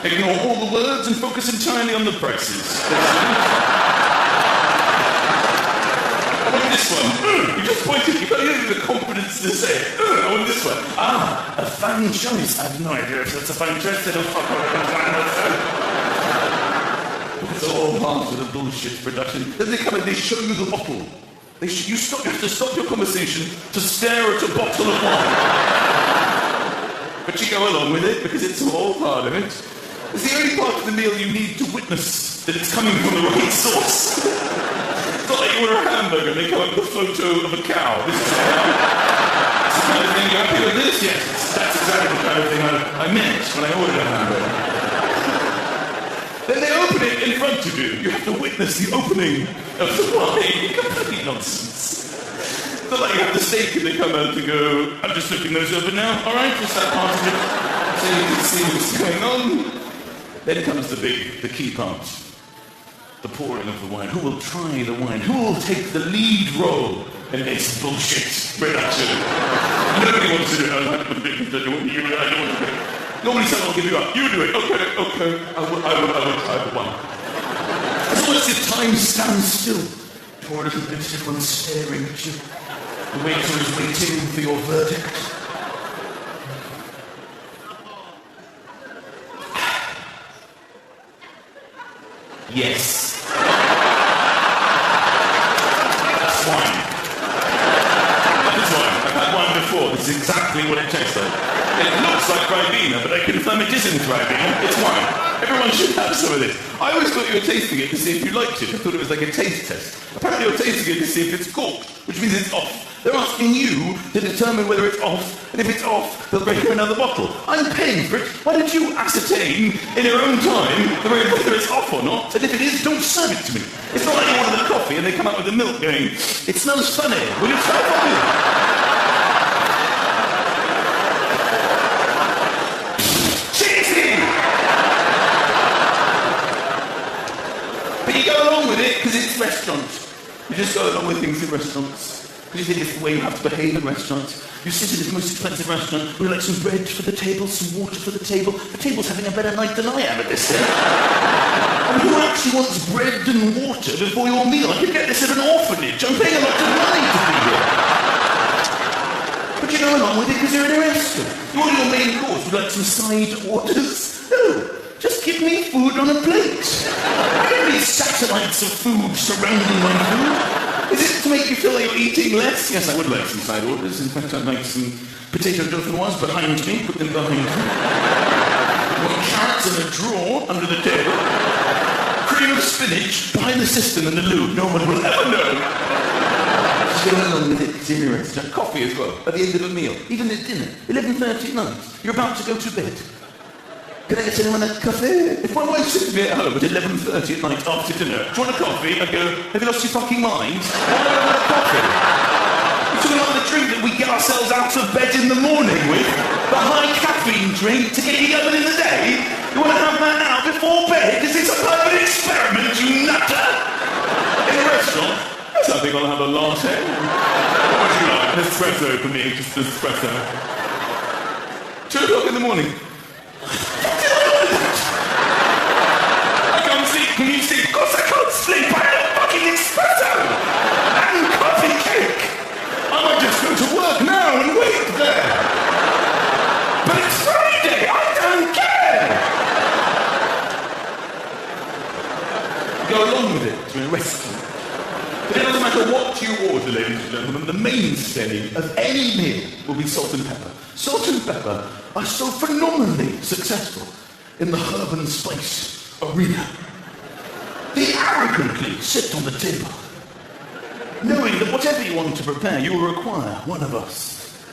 Ignore all the words and focus entirely on the prices. I want this one. You just pointed. You can't even have the confidence to say it. I want this one. Ah, a fine choice. I have no idea if that's a fine choice. They don't fuck around. It's all part of the bullshit production. Then they come and they show you the bottle. You have to stop your conversation to stare at a bottle of wine. But you go along with it because it's all part of it. It's the only part of the meal you need to witness that it's coming from the right source. It's not like you order a hamburger and they come up with a photo of a cow. This is the kind of thing you're happy with this? Yes, that's exactly the kind of thing I meant when I ordered a hamburger. Then they open it in front of you. You have to witness the opening of the wine. Complete nonsense. It's not like you have the steak and they come out and go, I'm just looking those over now. All right, just that part of it. So you can see what's going on. Then comes the key part. The pouring of the wine. Who will try the wine? Who will take the lead role in this bullshit production? Nobody wants to do it. I don't want to do it. Normally someone will give you up. You do it. Okay. I will try the one. As long as your time stands still. For a little bit, everyone's staring at you. The waiter is waiting for your verdict. Yes. That's wine. That's wine. I've had wine before. This is exactly what it tastes like. It looks like Ribena, but I confirm it isn't Ribena. It's wine. Everyone should have some of this. I always thought you were tasting it to see if you liked it. I thought it was like a taste test. Apparently you're tasting it to see if it's corked, which means it's off. They're asking you to determine whether it's off, and if it's off, they'll break you another bottle. I'm paying for it. Why don't you ascertain in your own time whether it's off or not, and if it is, don't serve it to me. It's not like you order the coffee and they come out with the milk going, it smells funny. Will you try it? But you go along with it because it's restaurants. You just go along with things in restaurants. Because you think it's the way you have to behave in restaurants. You sit in this most expensive restaurant, would you like some bread for the table, some water for the table? The table's having a better night than I am at this stage. I mean, who actually wants bread and water before your meal? I could get this at an orphanage. I'm paying a lot of money to be here. But you go along with it because you're in a restaurant. You order your main course, would you like some side orders? No. Just give me food on a plate. I don't need satellites of food surrounding my food. Is it to make you feel like you're eating less? Yes, I would like some side orders. In fact, I'd like some potato dauphinoise behind me. Put them behind me. Want carrots in a drawer under the table. Cream of spinach behind the cistern and the loo. No one will ever know. Just go along with it. It's in your restaurant. Coffee as well, at the end of a meal. Even at dinner. 11:30 at night. You're about to go to bed. Can I get anyone a coffee? If my wife said to me at home at 11:30 at night after dinner, do you want a coffee? I go, have you lost your fucking mind? Why do I want a coffee? You're talking about the drink that we get ourselves out of bed in the morning with? The high caffeine drink to get you going in the day? You want to have that now before bed? Is this a private experiment, you nutter? In a restaurant? Yes, I think I'll have a latte. What would you like? An espresso for me, just an espresso. 2 o'clock in the morning. Can you sleep? Of course I can't sleep. I had a fucking espresso and coffee cake. I might just go to work now and wait there. But it's Friday. I don't care. Go along with it to a restaurant. But it doesn't matter what you order, ladies and gentlemen, the mainstay of any meal will be salt and pepper. Salt and pepper are so phenomenally successful in the herb and spice arena. They arrogantly sit on the table, knowing that whatever you want to prepare, you will require one of us.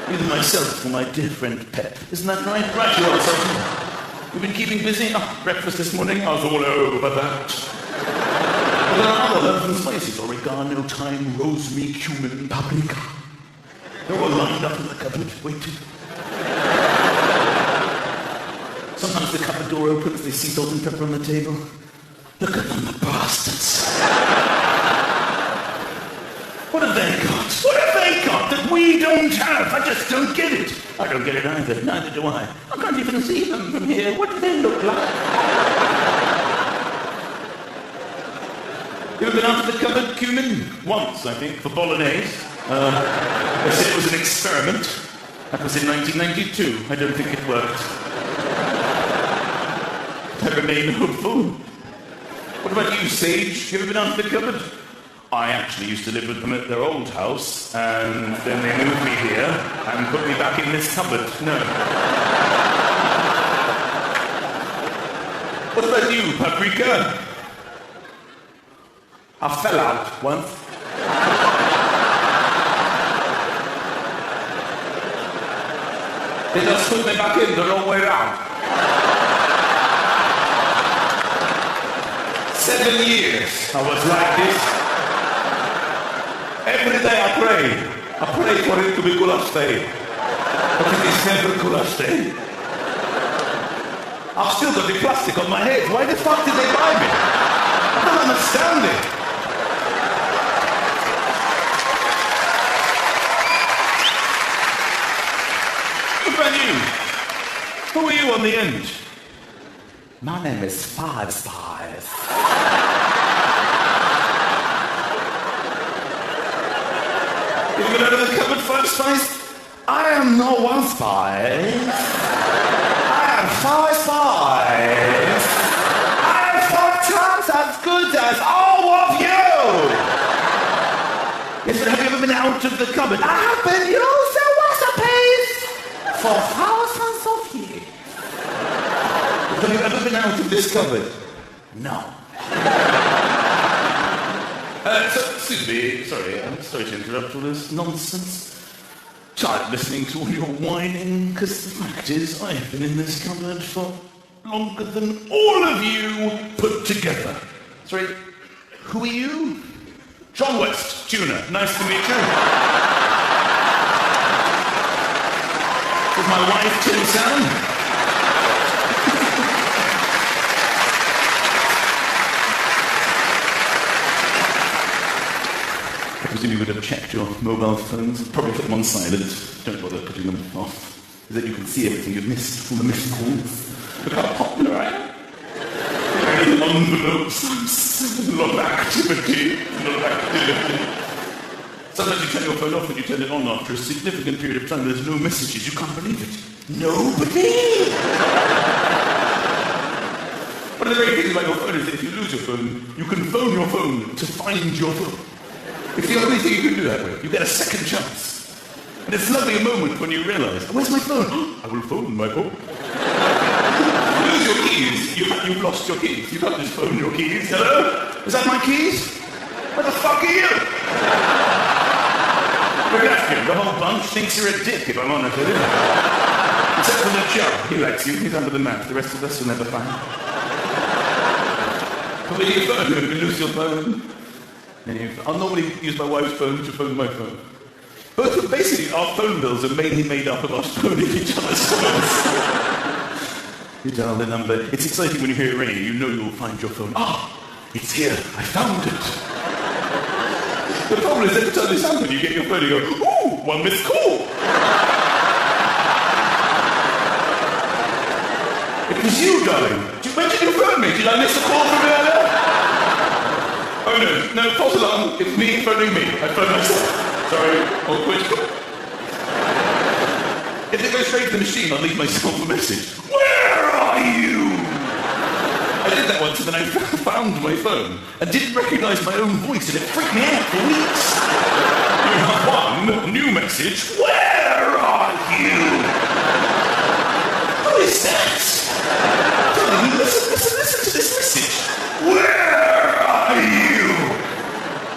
Either myself or my dear friend Pep. Isn't that right? Right, you are, sir. You've been keeping busy? Oh, breakfast this morning, I was all over that. But there are other herbs and spices, oregano, thyme, rosemary, cumin, paprika. They're all lined up in the cupboard, waiting. Sometimes the cupboard door opens, they see salt and pepper on the table. Look at them, the bastards. What have they got? What have they got that we don't have? I just don't get it. I don't get it either, neither do I. I can't even see them from here. What do they look like? You ever been out to the cupboard, cumin? Once, I think, for bolognese. They said it was an experiment. That was in 1992. I don't think it worked. I remain hopeful. What about you, Sage? You ever been out to the cupboard? I actually used to live with them at their old house, and then they moved me here and put me back in this cupboard. No. What about you, Paprika? I fell out once. They just put me back in the wrong way around. 7 years I was like this. Every day I pray. I pray for it to be goulash day. But it is never goulash day. I've still got the plastic on my head. Why the fuck did they buy me? I don't understand it. What about you? Who are you on the end? My name is Five Spies. You been out of the cupboard, Five Spies? I am no one spy. I am Five Spies. I am 5 times as good as all of you. Yes, but have you ever been out of the cupboard? I have been used the recipes for thousands of years. Have you ever been out of this cupboard? No. Excuse me, sorry, I'm sorry to interrupt all this nonsense. Tired listening to all your whining, because the fact is, I've been in this cupboard for longer than all of you put together. Sorry, who are you? John West, tuner, nice to meet you. With my wife, Tim Sound. I presume you would have checked your mobile phones, probably put them on silent. Don't bother putting them off, so that you can see everything you've missed, all the missed calls. Look how popular I am. Very envelopes, a lot of activity, Sometimes you turn your phone off and you turn it on after a significant period of time. There's no messages. You can't believe it. Nobody! One of the great things about your phone is that if you lose your phone, you can phone your phone to find your phone. It's the only thing you can do that way. You get a second chance. And it's lovely a moment when you realise, where's my phone? I will phone my phone. You lose your keys. You've lost your keys. You can't just phone your keys. Hello? Is that my keys? Where the fuck are you? The whole bunch thinks you're a dick, if I'm honest with you. Except for the Joe. He likes you. He's under the mat. The rest of us will never find. But with your phone, you lose your phone. I'll normally use my wife's phone to phone my phone. But basically, our phone bills are mainly made up of us phoning each other's phones. You dial the number. It's exciting when you hear it ringing. You know you'll find your phone. Ah, it's here. I found it. The problem is every time this happens, you get your phone and you go, ooh, one missed call. It was you, darling. When did you phone me? Did I miss a call from earlier? Oh no, false alarm. It's me phoning me. I phoned myself. Sorry, awkward. If it goes straight to the machine, I'll leave myself a message. Where are you? I did that once and then I found my phone and didn't recognise my own voice and it freaked me out for weeks. You have one new message. Where are you? Who is that? Listen to this message. Where are you?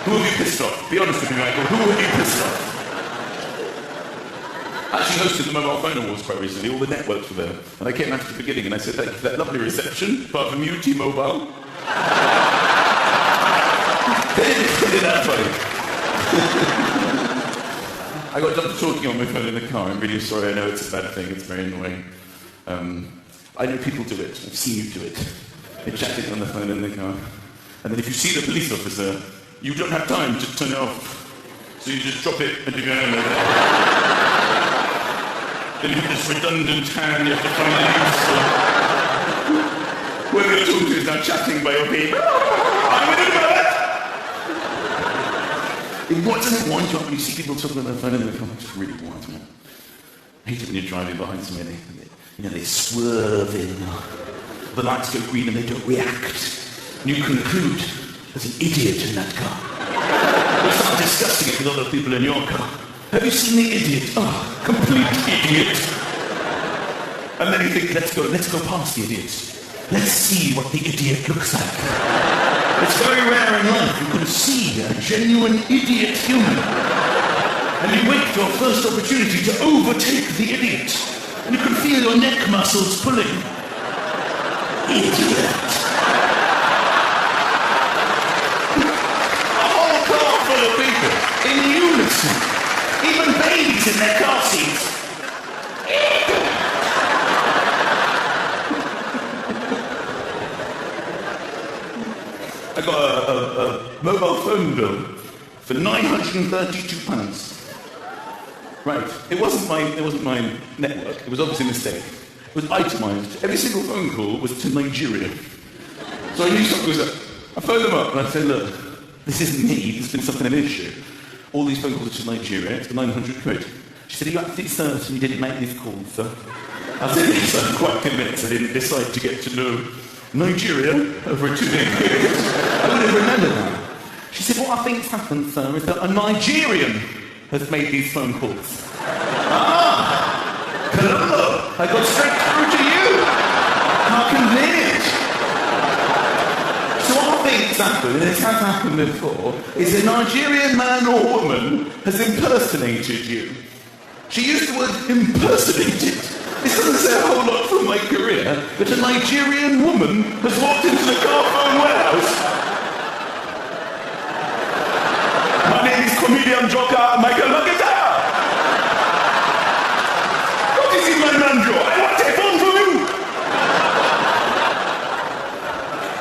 Who have you pissed off? Be honest with me, Michael. Who have you pissed off? I actually hosted the Mobile Phone Awards quite recently. All the networks were there. And I came out at the beginning and I said, thank you for that lovely reception, apart from you, T-Mobile. They did that funny. I got done talking on my phone in the car. I'm really sorry. I know it's a bad thing. It's very annoying. I know people do it. I've seen you do it. They're chatting on the phone in the car. And then if you see the police officer, you don't have time to turn it off. So you just drop it and you go like that. Then you have this redundant hand you have to find the use. Whoever you're talking to is now chatting by your beat. I'm going to do that! What doesn't wind you up when you see people talking on their phone in the car? It just really winds me up. I hate it when you're driving behind somebody. They swerve in. The lights go green and they don't react. And you conclude there's an idiot in that car. You start discussing it with other people in your car. Have you seen the idiot? Oh, complete idiot. And then you think, let's go past the idiot. Let's see what the idiot looks like. It's very rare in life you can see a genuine idiot human. And you wait for your first opportunity to overtake the idiot. And you can feel your neck muscles pulling. Idiot. A whole car full of people, in unison. Even babies in their car seats. I got a mobile phone bill for £932. Right. It wasn't my network. It was obviously a mistake. It was itemised. Every single phone call was to Nigeria. So I knew something was up. I phoned them up and I said, look, this isn't me. There's been something of an issue. All these phone calls are to Nigeria. It's for £900. She said, are you absolutely certain you didn't make these calls, sir? I said, yes, I'm quite convinced I didn't decide to get to know Nigeria over a 2-day period. I would have remembered that. She said, what I think's happened, sir, is that a Nigerian has made these phone calls. Ah! Colombo! I got straight through to you! How convenient! So what I think's happened, and it has happened before, is a Nigerian man or woman has impersonated you. She used the word impersonated. This doesn't say a whole lot from my career, but a Nigerian woman has walked into the car phone warehouse. My name is comedian joker Michael McIntyre. What is it, my Nandro? I want a phone from you.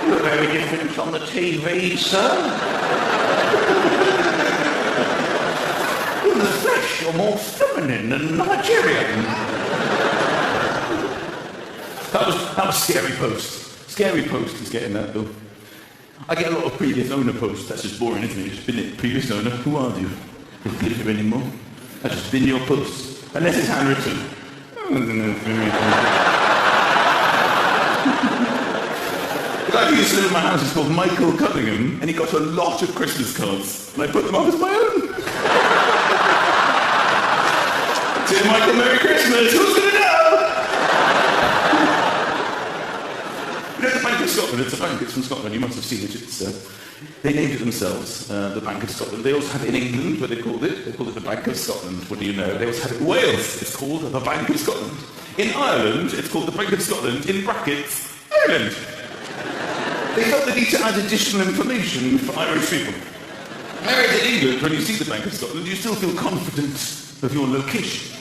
You're very different from the TV, sir. In the flesh, you're more feminine than Nigerian. That was Scary Post. Scary Post is getting that, though. I get a lot of previous owner posts. That's just boring, isn't it? Just been it. Previous owner, who are you? Don't live here anymore. I've just been your post. Unless it's handwritten. The guy who used to live in my house is called Michael Cunningham, and he got a lot of Christmas cards. And I put them up as my own. Dear Michael, Merry Christmas. Who's going to know? You know, the Bank of Scotland, it's a bank, it's from Scotland, you must have seen it. They named it themselves, the Bank of Scotland. They also have it in England, where they called it the Bank of Scotland. What do you know? They also have it in Wales, it's called the Bank of Scotland. In Ireland, it's called the Bank of Scotland, in brackets, Ireland. They felt the need to add additional information for Irish people. Whereas in England, when you see the Bank of Scotland, you still feel confident of your location.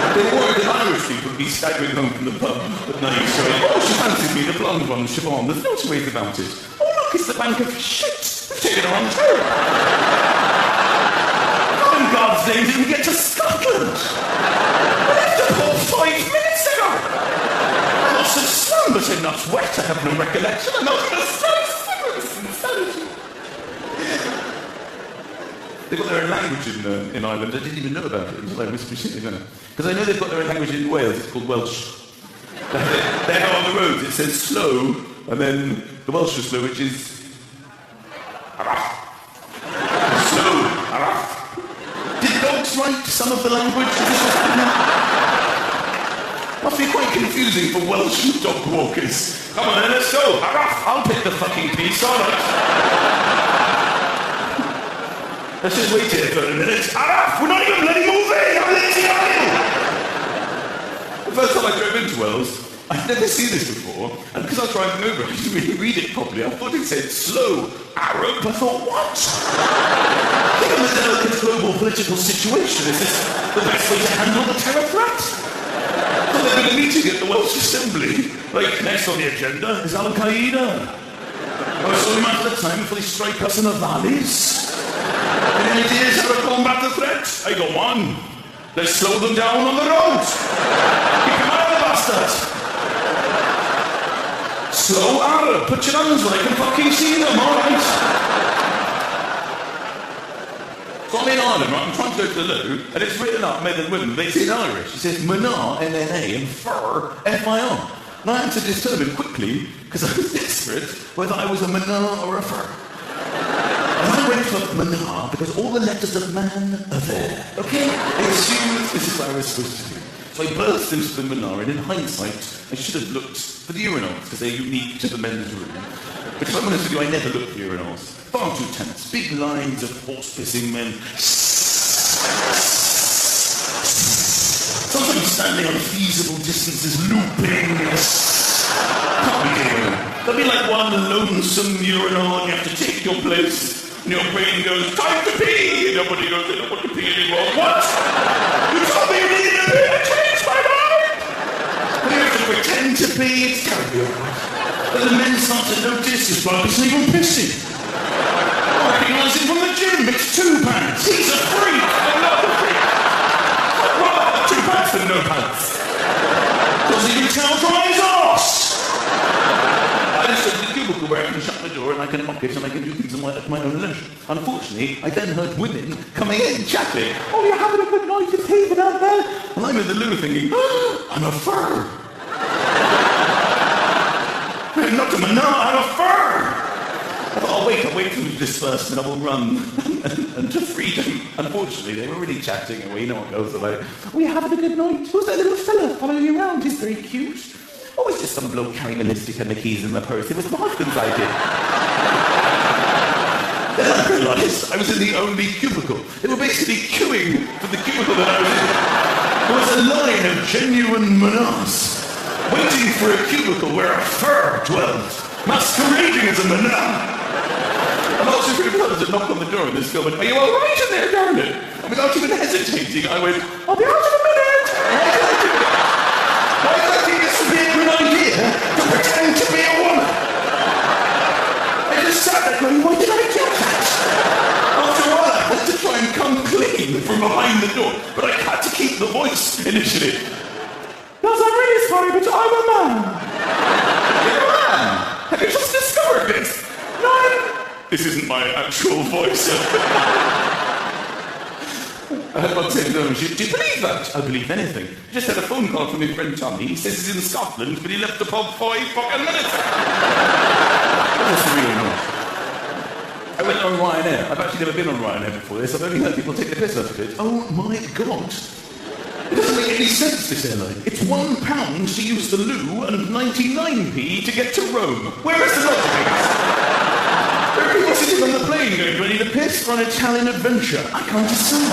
They worried that Irish people would be staggering home from the pub at night saying, oh, she fancies me, the blonde one, Siobhan. There's no two ways about it. Oh, look, it's the Bank of Shit. We've taken her on too. How in God's name did we get to Scotland? We left the pub 5 minutes ago. I must have swum, but I'm not wet. I have no recollection. I'm not going to stay cigarettes and sanity. They've got their own language in Ireland. I didn't even know about it until I whispered it. Because I know they've got their own language in Wales. It's called Welsh. They have on the roads. It says slow, and then the Welsh is slow, which is slow. Did dogs write some of the language? Must be quite confusing for Welsh dog walkers. Come on then, let's go. I'll pick the fucking piece, alright? Let's just wait here for a minute. We're not even bloody moving! I'm lazy on you! The first time I drove into Wales, I'd never seen this before, and because I was driving over, I didn't really read it properly. I thought it said slow Arab. I thought, what? Given the delicate global political situation, is this the best way to handle the terror threat? Well, they've been meeting at the Welsh Assembly. Like, next on the agenda is Al-Qaeda. It's only a matter of time before they strike us in the valleys. Any ideas how to combat the threat? I got one. Let's slow them down on the road. Kick them out, the bastards. Slow Arab. Put your hands where I can fucking see them, alright? So I'm in Ireland, right? I'm trying to go to the loo, and it's written up men and women, but it's in Irish. It says Manar, M-N-A, and Fur, F-I-R. And I had to determine quickly, because I was desperate, whether I was a Manar or a Fur. And I went for Manar because all the letters of man are there. Okay? I assumed this is what I was supposed to do. So I burst into the Manar, and in hindsight, I should have looked for the urinals, because they're unique to the men's room. But if I'm honest with you, I never look for urinals. Far too tense. Big lines of horse-pissing men. Sometimes standing on feasible distances, looping. Can't be doing. There'll be like one lonesome urinal, and you have to take your place. And your brain goes, time to pee! And nobody goes, I don't want to pee anymore. What? You told me you needed to pee! I changed my mind! And you have to pretend to pee. It's terribly awkward. But the men start to notice his blood isn't even pissing. I recognise him from the gym. It's 2 pants. He's a freak. I'm not a freak. I'd rather have 2 pants than no pants. Doesn't even tell from his arse. I just said to the cubicle where I can shut the door and I can lock it and I can do things at my own leisure. Unfortunately, I then heard women coming in, chatting. Oh, you're having a good night, it's heaving out there. And I'm in the loo thinking, oh, I'm a fur. Not a Manar, I'm a fur! I thought, I'll wait till we disperse and I will run and to freedom. Unfortunately, they were really chatting away. You know what girls are like, oh, you're having a good night. Who's that little fella following you around? He's very cute. Oh, it's just some bloke carrying a lipstick and the keys in my purse. It was my husband's idea. Then I realised I was in the only cubicle. They were basically queuing for the cubicle that I was in. There was a line of genuine Manars waiting for a cubicle where a fur dwelled, masquerading as a Manar. And I was just really proud to knock on the door and this girl went, are you all right in there, darling? And without even hesitating, I went, I'll be out in a minute. Why did I think this would be a good idea to pretend to be a woman? I just sat there going, why did I do that? After a while, I had to try and come clean from behind the door, but I had to keep the voice initially. Yes, I'm really sorry, but I'm a man. You're a man? Have you just discovered this? No, this isn't my actual voice. I had one saying, no, do you believe that? I believe anything. I just had a phone call from my friend Tommy. He says he's in Scotland, but he left the pub 5 fucking minutes ago. That's really annoying. I went on Ryanair. I've actually never been on Ryanair before this. I've only heard people take the piss out of it. Oh my God. It doesn't make any sense, this airline. It's £1 to use the loo and 99p to get to Rome. Where is the logic? There are people sitting on the plane going, do I need a piss for an Italian adventure? I can't decide.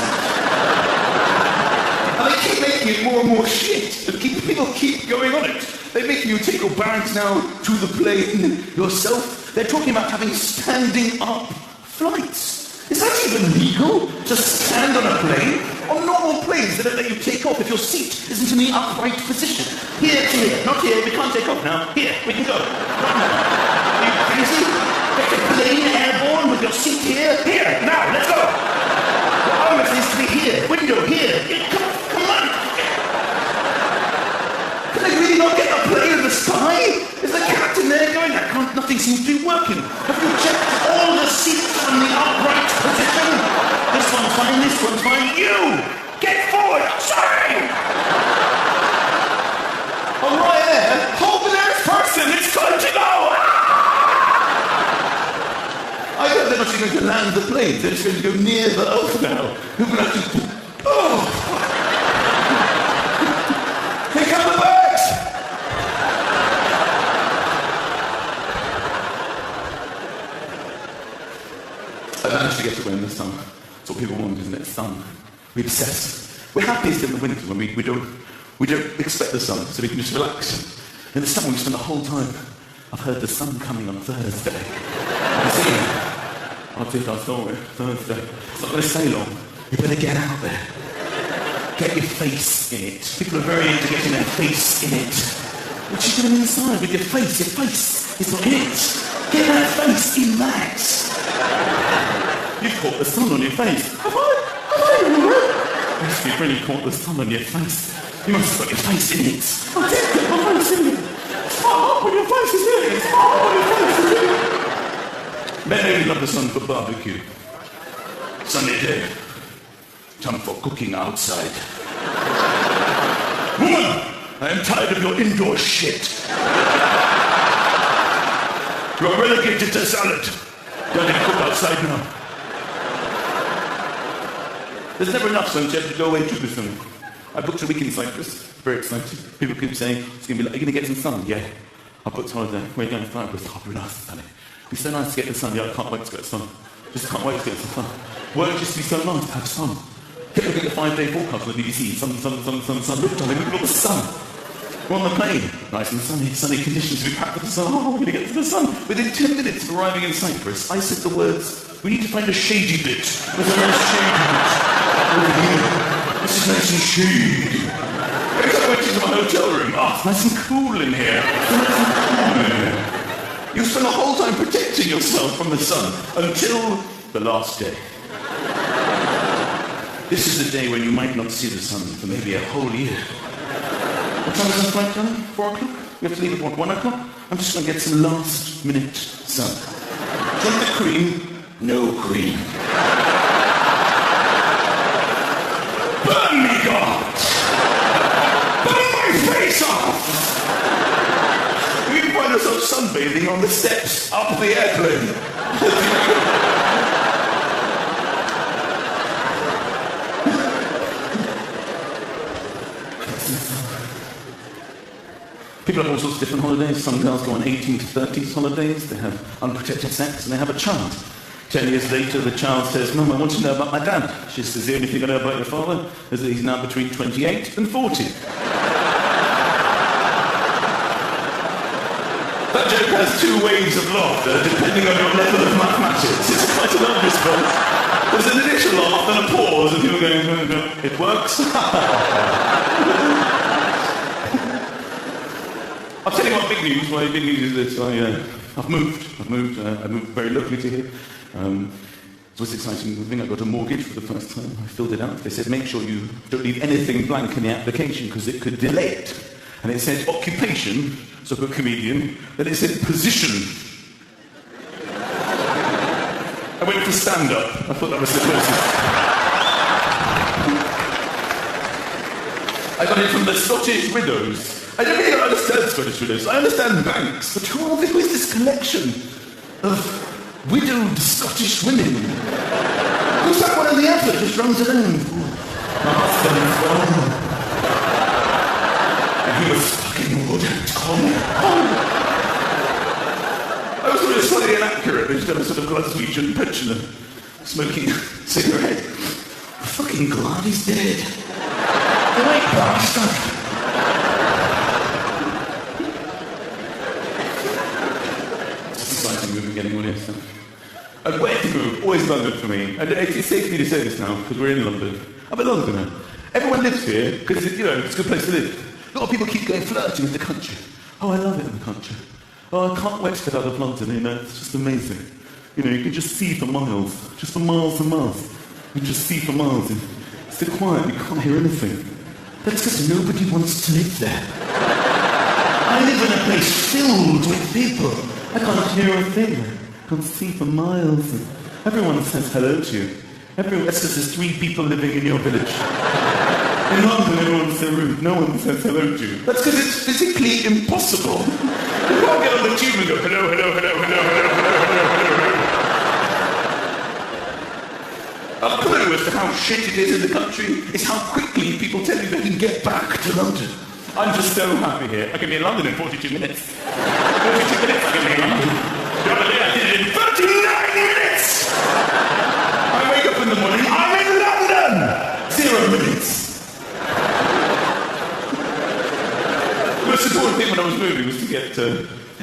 And they keep making it more and more shit. And people keep going on it. They're making you take your bags now to the plane yourself. They're talking about having standing up flights. Is that even legal? To stand on a plane? On normal planes, they don't let you take off if your seat isn't in the upright position. Here to here. Not here. We can't take off now. Here. We can go. Can you see? Get the plane airborne with your seat here. Here. Now. Let's go. Your arms needs to be here. Window here. Come on. Can they really not get the plane in the sky? Is the captain there going, nothing seems to be working. Have you checked all the seats in the upright position? This just want to find you! Get forward! Sorry! I'm right there. Hold the nearest person. It's time to go! I thought they're not going to land the plane. They're just going to go near the earth now. Who can actually... Oh! Here come the birds! I managed to get away in the sun. That's what people want, isn't it? Sun. We obsess. We're happiest in the winter when we don't expect the sun, so we can just relax. In the summer, we spend the whole time. I've heard the sun coming on Thursday. I've seen it. I saw it. Thursday. It's not going to stay long. You better get out there. Get your face in it. People are very into getting their face in it. What you doing inside with your face? Your face is not in it. Get that face in that. You've caught the sun on your face. Have I? Yes, you've really caught the sun on your face. You must have got your face in it. I did get my face in it. It's far up when your face is in it. It's far up when your face is in it. Men only love the sun for barbecue. Sunny day. Time for cooking outside. Woman, I am tired of your indoor shit. You are relegated to salad. Don't even cook outside now. There's never enough sun, so you have to go away to the sun. I booked a week in Cyprus. Very excited. People keep saying, it's going to be like, are you going to get some sun? Yeah. I booked holiday. Where are you going to Cyprus? Oh, really nice, sunny. It'd be so nice to get the sun. Yeah, I can't wait to get the sun. Just can't wait to get some sun. Won't it just be so nice to have sun? Keep looking at the 5-day forecast on the BBC. Sun. Look, darling, we've got the sun. We're on the plane. Nice and sunny conditions. We packed for the sun. Oh, we're going to get to the sun. Within 10 minutes of arriving in Cyprus, I said the words, we need to find a shady bit. There's a nice shady bit. This is nice and shady. Next I went into my hotel room. Oh, it's nice and cool in here. You spend the whole time protecting yourself from the sun until the last day. This is the day when you might not see the sun for maybe a whole year. What time is the flight, darling? 4 o'clock? We have to leave at what, 1 o'clock? I'm just going to get some last-minute sun. Drink the cream, no cream. Burn me, God! Burn my face off! We can find ourselves sunbathing on the steps up the airplane. People have all sorts of different holidays. Some girls go on 18 to 30s holidays. They have unprotected sex and they have a child. 10 years later, the child says, Mum, I want to know about my dad. She says, the only thing I know about your father is that he's now between 28 and 40. That joke has 2 waves of laughter, depending on your level of mathematics. It's quite an odd response. There's an initial laugh, then a pause, and people going, it works. I'll tell you what big news. My big news is this. I've moved very locally to here. It was exciting moving. I got a mortgage for the first time. I filled it out. They said, make sure you don't leave anything blank in the application because it could delay it. And it said occupation, so for a comedian. Then it said position. I went for stand-up. I thought that was the closest. I got it from the Scottish Widows. I don't really understand Scottish Widows. I understand banks, but who is this collection of widowed Scottish women? Who's that one in the advert just runs alone? My husband's gone. And he was fucking wouldn't call me home. I was really slightly inaccurate. He's got a sort of Glaswegian pensioner smoking a cigarette. I'm fucking glad he's dead. You ain't bastard. Getting all this stuff. And where to move? Always London for me. And it's safe for me to say this now, because we're in London. I'm a Londoner. Everyone lives here, because it's a good place to live. A lot of people keep going flirting with the country. Oh, I love it in the country. Oh, I can't wait to get out of London, it's just amazing. You can just see for miles. Just for miles and miles. You can just see for miles. And it's so quiet, you can't hear anything. That's because nobody wants to live there. I live in a place filled with people. I can't hear a thing. I can't see for miles. And everyone says hello to you. Everyone says there's 3 people living in your village. In London, everyone's so rude. No one says hello to you. That's because it's physically impossible. You can't get on the tube and go, hello, hello, hello, hello, hello, hello, hello, hello. A clue as to how shit it is in the country is how quickly people tell you they can get back to London. I'm just so happy here. I can be in London in 42 minutes. 42 minutes I can be in London. The other day I did it in 39 minutes! I wake up in the morning, I'm in London! 0 minutes. The most important thing when I was moving was to get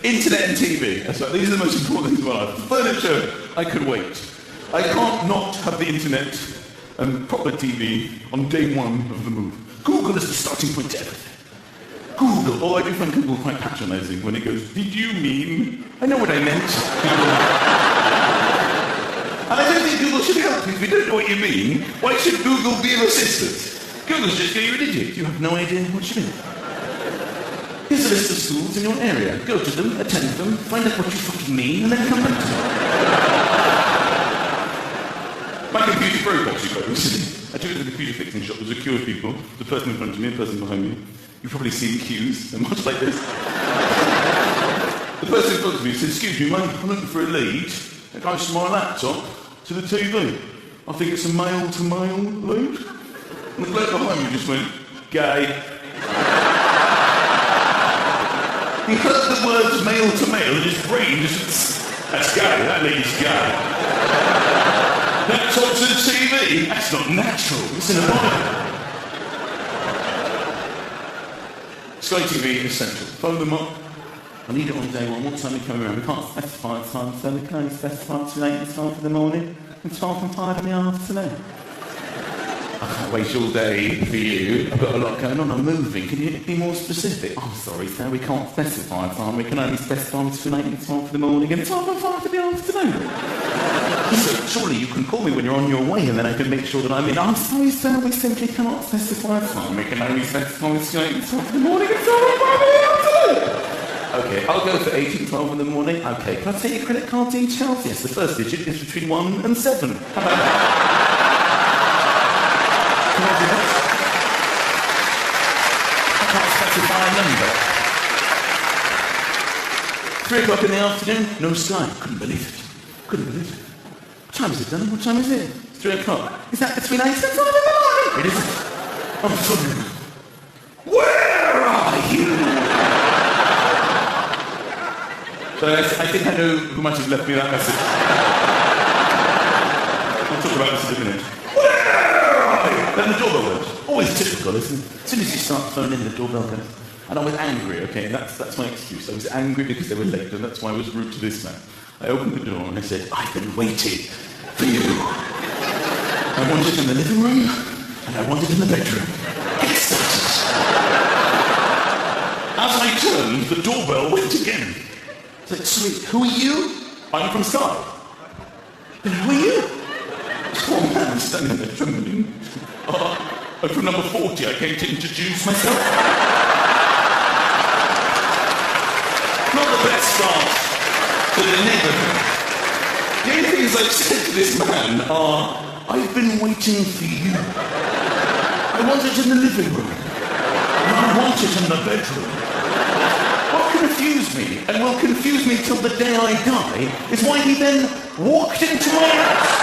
internet and TV. That's right, these are the most important things in my life. Furniture, I could wait. I can't not have the internet and proper TV on day 1 of the move. Google is the starting point to everything. Google, although I do find Google quite patronising when it goes, did you mean? I know what I meant. And I don't think Google should help you if you don't know what you mean. Why should Google be your assistant? Google's just going, you're an idiot. You have no idea what you mean. Here's a list of schools in your area. Go to them, attend them, find out what you fucking mean, and then come back to me. My computer broke actually quite recently. I took it to the computer fixing shop. There was a queue of people. The person in front of me, the person behind me. You've probably seen queues. They're much like this. The person in front of me said, excuse me, mate, I'm looking for a lead that goes from my laptop to the TV. I think it's a male-to-male lead. And the bloke behind me just went, gay. He heard the words male-to-male and his brain just, that's gay, that lead's gay. Laptop to the TV, that's not natural, it's in a body. Sky TV is essential. Phone them up. I need it on day 1. What time are you coming around? We can't specify a time, so we can only specify between 8 and 12 in the morning and 12 and 5 in the afternoon. I can't wait all day for you. I've got a lot going on. I'm moving. Can you be more specific? I'm sorry, sir. We can't specify a time. We can only specify between 8 and 12 in the morning and 12 and 5 in the afternoon. So surely you can call me when you're on your way and then I can make sure that I'm in. I'm sorry, sir. We simply cannot specify a time. We can only specify between 8 and 12 in the morning and 12 and 5 in the afternoon. Okay, I'll go for 8 and 12 in the morning. Okay, can I take your credit card details? Yes, the first digit is between 1 and 7. How about that? Can I do that? I can't specify a number. 3 o'clock in the afternoon, no Sky. Couldn't believe it. Couldn't believe it. What time is it, darling? What time is it? 3 o'clock. Is that between 8 and 12 in the morning? It isn't. I'm sorry. Where are you? So I think I know who might have left me that message. I'll talk about this in a minute. Then the doorbell went. Always typical, isn't it? As soon as you start phoning, the doorbell goes. And I was angry, okay? That's my excuse. I was angry because they were late, and that's why I was rude to this man. I opened the door and I said, I've been waiting for you. I want it in the living room, and I want it in the bedroom. Get started. As I turned, the doorbell went again. It's like, sweet, who are you? I'm from Sky. Then who are you? Poor man standing there trembling. I'm from number 40. I came to introduce myself. Not the best start to the neighbourhood. The only things I've said to this man are, I've been waiting for you. I want it in the living room. And I want it in the bedroom. What confused me, and will confuse me till the day I die, is why he then walked into my house.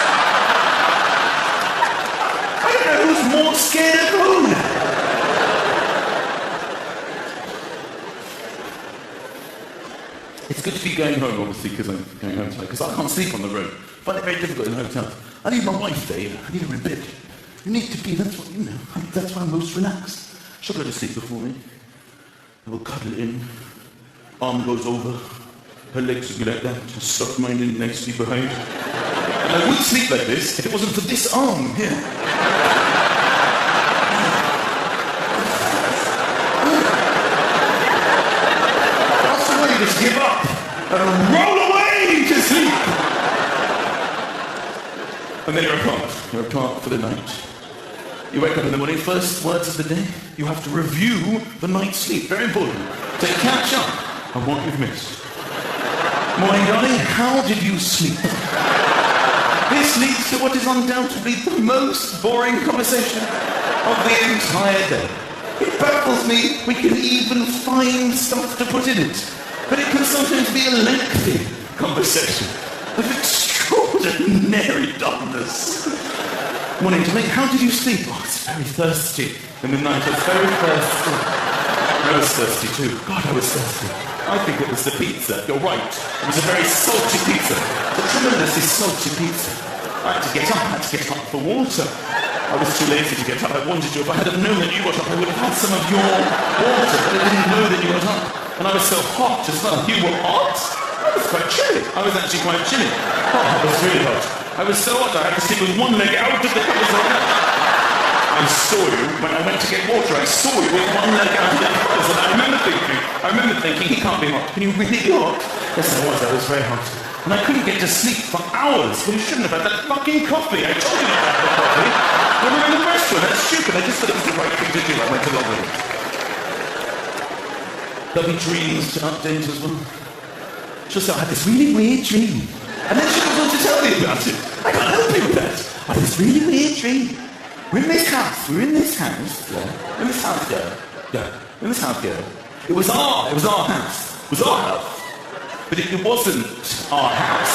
Who's more scared of who? It's good to be going home, obviously, because I'm going home tonight, because I can't sleep on the road. I find it very difficult in hotels. I need my wife there, I need her in bed. You need to be, that's what, you know, that's why I'm most relaxed. She'll go to sleep before me. And we'll cuddle in. Arm goes over. Her legs will be like that. I'll stuff mine in nicely behind. And I wouldn't sleep like this if it wasn't for this arm here. Just give up and roll away to sleep. And then you're apart. You're apart for the night. You wake up in the morning, first words of the day, you have to review the night's sleep. Very important. To catch up on what you've missed. Morning, darling. How did you sleep? This leads to what is undoubtedly the most boring conversation of the entire day. It baffles me we can even find stuff to put in it. But it can sometimes be a lengthy conversation of extraordinary dullness. Morning to me, how did you sleep? Oh, it's very thirsty. In the night, I was very thirsty. I was thirsty too. God, I was thirsty. I think it was the pizza. You're right. It was a very salty pizza. A tremendously salty pizza. I had to get up. I had to get up for water. I was too lazy to get up. I wanted to. If I had known that you got up, I would have had some of your water. But I didn't know that you got up. And I was so hot as well. You were hot? I was quite chilly. I was actually quite chilly. Oh, I was really hot. I was so hot I had to sleep with one leg out of the covers. I saw you when I went to get water. I saw you with one leg out of the covers. And I remember thinking, he can't be hot. Can you really be hot? Yes, I was. I was very hot. And I couldn't get to sleep for hours. Well, you shouldn't have had that fucking coffee. I told you not to have the coffee. When we were in the first one, that's stupid. I just thought it was the right thing to do. I went along with it. There'll be dreams to update as well. She'll say, I had this really weird dream. And then she goes on to tell me about it. I can't help you with that. I had this really weird dream. We're in this house. We're in this house. Yeah. In this house, yeah. Yeah. In this house, yeah. It was our house. It was our house. But it wasn't our house.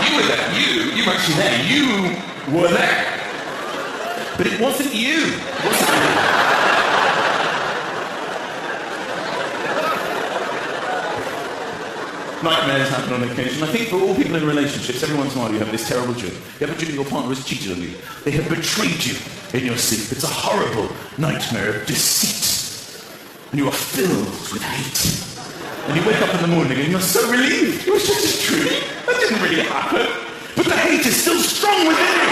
You were there. You were actually there. You were there. But it wasn't you. It wasn't you. Nightmares happen on occasion. I think for all people in relationships, every once in a while you have this terrible dream. You have a dream your partner has cheated on you. They have betrayed you in your sleep. It's a horrible nightmare of deceit. And you are filled with hate. And you wake up in the morning and you're so relieved. It was just a dream. That didn't really happen. But the hate is still strong within you.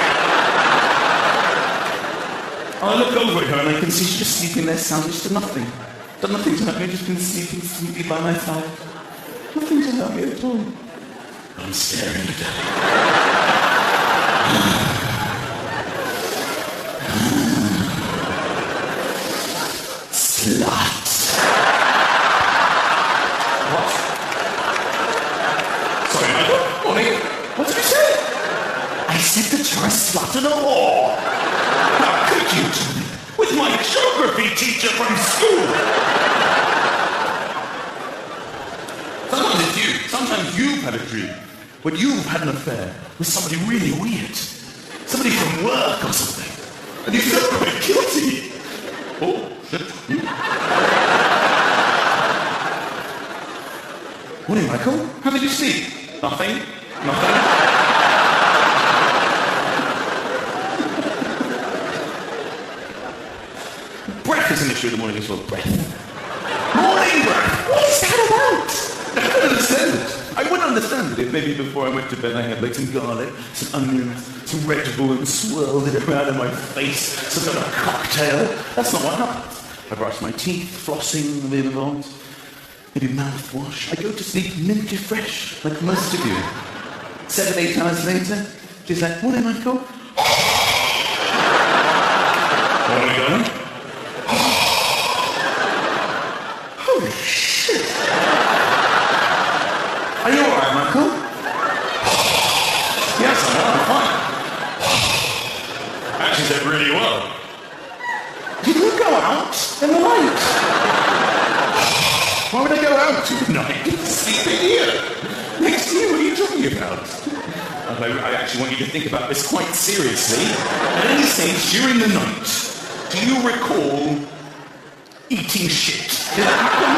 I look over at her and I can see she's just sleeping there soundless to nothing. Done nothing to help me, just been sleeping sweetly by my side. Nothing to help me at all. I'm staring at her. Slut. What? Sorry, Michael. Morning. What did you say? I said that you're a slut and a whore. How could you do it? With my geography teacher from school. Sometimes it's you. Sometimes you've had a dream when you've had an affair with somebody really weird. Somebody from work or something. And you feel quite guilty. Oh, shit. Morning, Michael. How did you sleep? Nothing. Breath is an issue in the morning as well. Breath. Morning breath. What is that about? I don't understand it. I wouldn't understand it if maybe before I went to bed I had like some garlic, some onions, some Red Bull and swirled it around in my face, some kind of cocktail. That's not what happens. I brush my teeth, flossing, maybe mouthwash. I go to sleep minty fresh, like most of you. 7-8 hours later, she's like, morning, Michael. Where are we going? Holy shit. Are you alright, Michael? Yes, I'm fine. Actually did really well. Did you go out in the night? Why would I go out in the night? Sleeping here. Next to you, what are you talking about? I actually want you to think about this quite seriously. At any stage during the night, do you recall eating shit? Did that happen?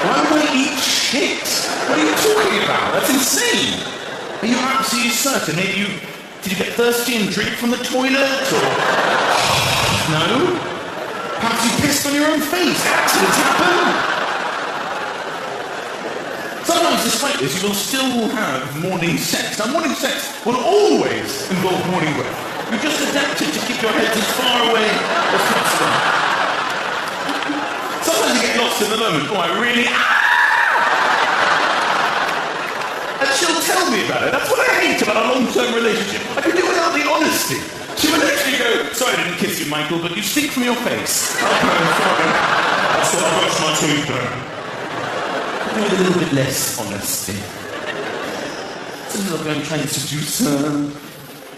Why would I eat shit? What are you talking about? That's insane. Are you absolutely certain? Did you get thirsty and drink from the toilet? Or no? Perhaps you pissed on your own face. Accidents happen. Sometimes, despite this, you will still have morning sex. Now, morning sex will always involve morning breath. You've just adapted to keep your heads as far away as possible. Sometimes you get lost in the moment. Oh, I really... And she'll tell me about it. That's what I hate about a long-term relationship. I can do without the honesty. She would literally go, sorry I didn't kiss you, Michael, but you stink from your face. Oh, no, sorry. That's what I brush my teeth, though. with a little bit less honesty. Sometimes I'm trying to seduce her.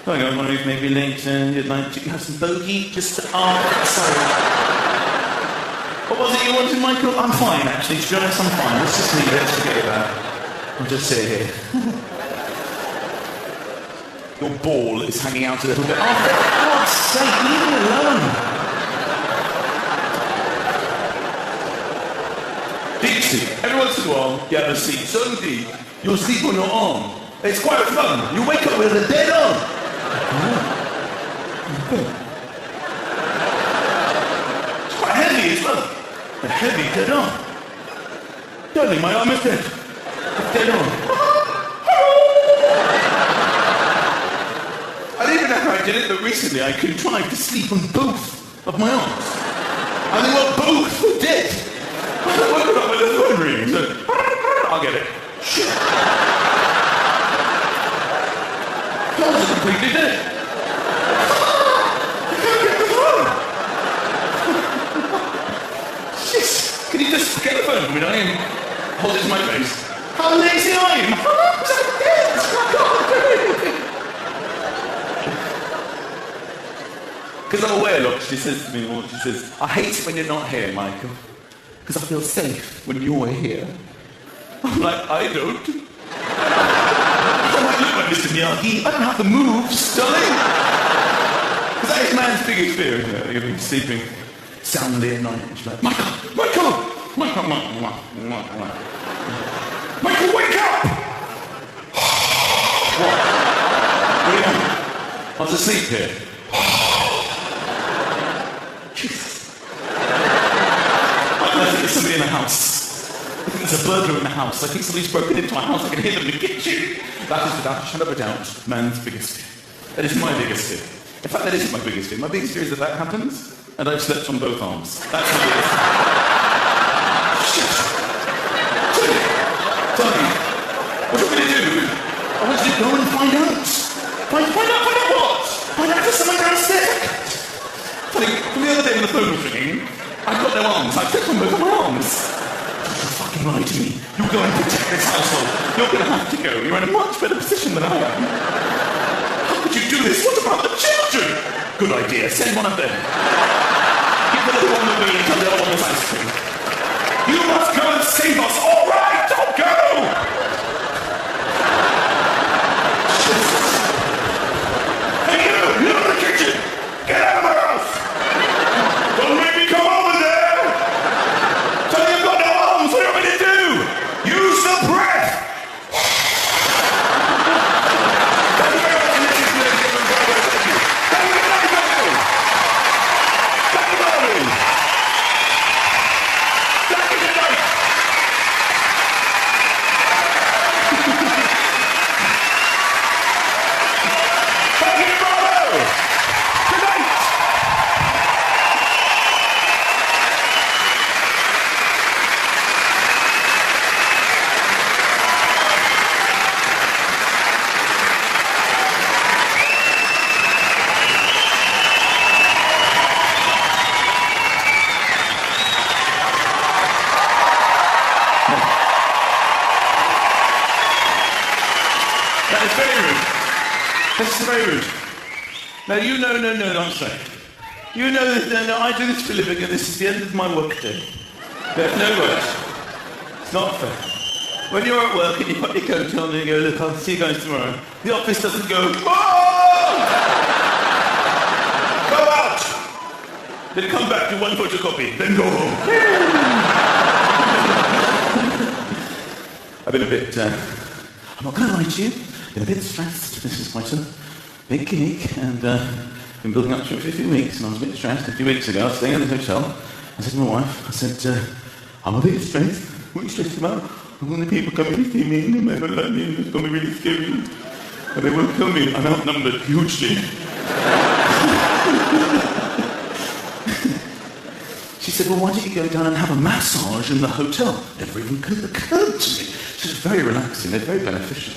I don't know if maybe later you'd like to have some bogey just to... sorry. What was it you wanted, Michael? I'm fine, actually. To be honest, I'm fine. Let's just leave it. Let's forget about it. I'll just sit here. Your ball is hanging out a little bit. Oh, for God's sake, leave me alone. Deep sleep. Every once in a while, you have a sleep so deep, you'll sleep on your arm. It's quite fun. You wake up with a dead arm. It's quite heavy as well. A heavy dead arm. Darling, my arm is dead. It's dead arm. I don't even know how I did it, but recently I contrived to sleep on both of my arms. And they were both dead. I woke up with the phone ringing, so I'll get it. Shit. I was completely dead. I can't get the phone. Shit. Can you just get the phone for me, darling, and hold it to my face? How lazy I am. I'm so dead. I can't do anything. Because I'm aware, look, she says to me, she says, I hate it when you're not here, Michael. Because I feel safe when you're here. I'm like, I don't. I might look like Mr. Miyagi. I don't have the moves, darling. Because that is man's biggest fear, isn't it? You'll be sleeping soundly at night. And she's like, Michael, wake up! Michael, wake up! What? What do you want? I was asleep here. I think there's somebody in the house. I think there's a burglar in the house. I think somebody's broken into my house. I can hear them in the kitchen. That is without a shadow of a doubt man's biggest fear. That is my biggest fear. In fact, that isn't my biggest fear. My biggest fear is that that happens and I've slept on both arms. That's my biggest fear. Shit. Tony, what do you want me to do? I want you to go and find out. Find out what? Find out if there's someone downstairs. Tony, from the other day when the phone was ringing, I've got no arms. I've stepped on both of my arms. Don't fucking lie to me. You go and protect this household. You're going to have to go. You're in a much better position than I am. How could you do this? What about the children? Good idea. Send one of them. Give the little one with me until the other one has ice cream. You must go and save us. All right, I'll go. Hey, you in the kitchen. Get out of my house. Don't make me come over there! Tell you I've got no arms, what do you want me to do? Use the breath! Thank you very much, ladies and gentlemen. Thank you, Michael! Thank you, Bobby! Thank you, good night! Thank you, Bravo! Good night! That is very rude. This is very rude. Now you know, no, I'm sorry. You know that I do this for a living and this is the end of my work day. There's no worse. It's not fair. When you're at work and you put your coat on and you go, look, I'll see you guys tomorrow. The office doesn't go, oh! Go out! Then come back to one photocopy, then go home. I've been a bit, I'm not going to lie to you, been a bit stressed. This is quite a big gig and been building up to it for a few weeks and I was a bit stressed. A few weeks ago I was staying in the hotel. I said to my wife, I said, I'm a bit stressed. What are you stressed about? I'm going to people coming to see me and they might not like me and it's going to be really scary. And they won't kill me. I'm outnumbered hugely. She said, well, why don't you go down and have a massage in the hotel? Never even occurred to me. She was very relaxing, they're very beneficial.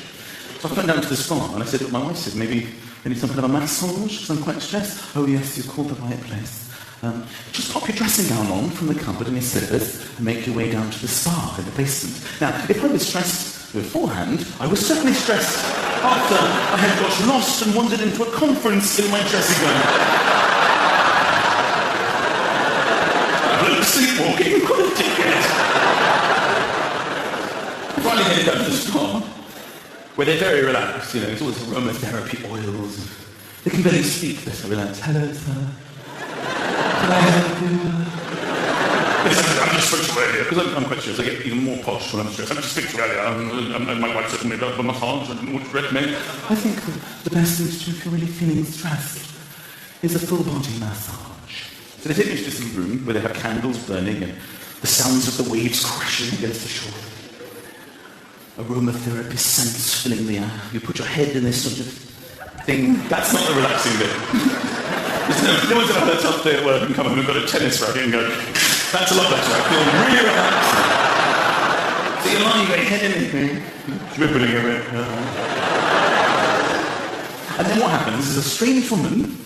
So I went down to the spa and I said, look, my wife said, maybe I need some kind of a massage because I'm quite stressed. Oh yes, you called the right place. Just pop your dressing gown on from the cupboard and your slippers and make your way down to the spa in the basement. Now, if I was stressed beforehand, I was certainly stressed after I had got lost and wandered into a conference in my dressing gown. I was sleepwalking, what a dickhead. I finally headed down to the spa, where they're very relaxed, you know, it's always aromatherapy oils. They can barely speak, they're so relaxed. Hello, sir. Can I help you? Listen, I just spoke to you earlier, because I'm quite serious. I get even more posh when I'm stressed. I just spoke to you earlier. My wife said to me about a massage. I didn't want to recommend. I think the best thing to do if you're really feeling stressed is a full body massage. So they take me to this room where they have candles burning and the sounds of the waves crashing against the shore. Aromatherapy scents filling the air. You put your head in this sort of thing. That's not the relaxing bit. No one's ever had a tough day at work and come home and got a tennis racket and go, that's a lot better, I feel really relaxed. So you're lying, your head in the thing, dribbling a bit. And then what happens is a strange woman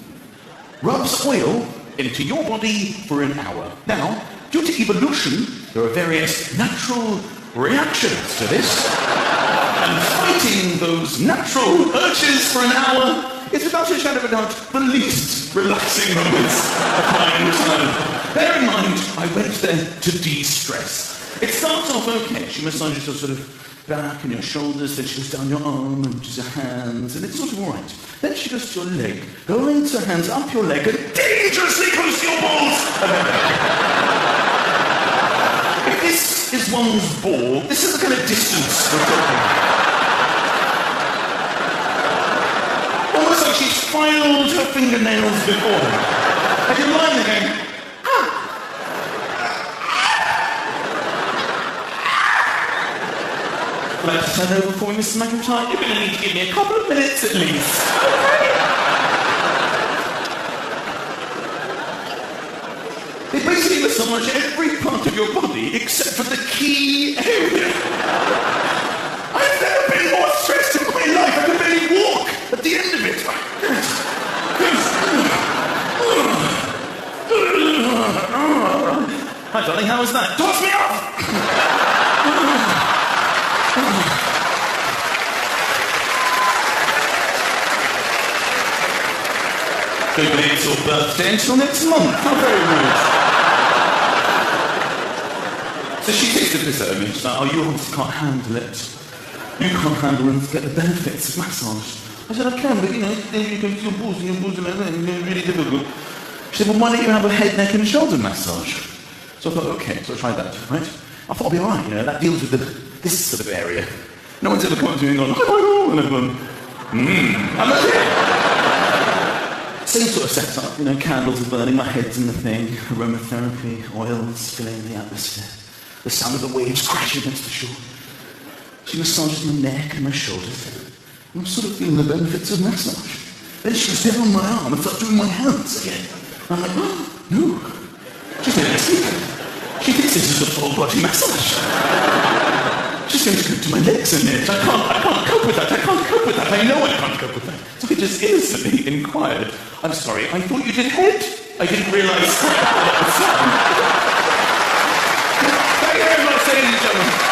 rubs oil into your body for an hour. Now, due to evolution, there are various natural reactions to this. And fighting those natural urges for an hour is without a shadow of a doubt the least relaxing moments of my time. Bear in mind, I went there to de-stress. It starts off okay. She massages your sort of back and your shoulders, then she goes down your arm and to your hands, and it's sort of all right. Then she goes to your leg, going her hands up your leg and dangerously close to your balls. If this is one's ball, this is the kind of distance we're talking. Almost like she's filed her fingernails before her. And you're lying there going, I'd like to turn over for me, Mrs. McIntyre. You're going to need to give me a couple of minutes at least. They basically massage every part of your body except for the key area. I've never been more stressed in my life. I can barely walk at the end of it. Hi, darling, how was that? Toss me off! Don't wait till birthday until next month. How very rude. So she takes the piss out of me. She's like, oh, you obviously can't handle it. You can't handle and get the benefits of massage. I said, I can, but you know, you can feel your balls and like that, and it's really difficult. She said, well, why don't you have a head, neck and shoulder massage? So I thought, okay, so I tried that, right? I thought I'll be alright, you know, that deals with this sort of area. No one's ever come up to me and gone, oh, and I've gone, I'm okay. Same sort of setup, you know, candles are burning, my head's in the thing, aromatherapy, oils filling the atmosphere, the sound of the waves crashing against the shore. She massages my neck and my shoulders. I'm sort of feeling the benefits of massage. Then she goes down my arm and starts doing my hands again. I'm like, oh, no. She's going to sleep. She thinks this is a full body massage. She's going to go to my legs in it. I can't cope with that. I can't cope with that. I know I can't cope with that. So I just innocently inquired, I'm sorry, I thought you did head. I didn't realise that was sound. Thank you very much, ladies and gentlemen.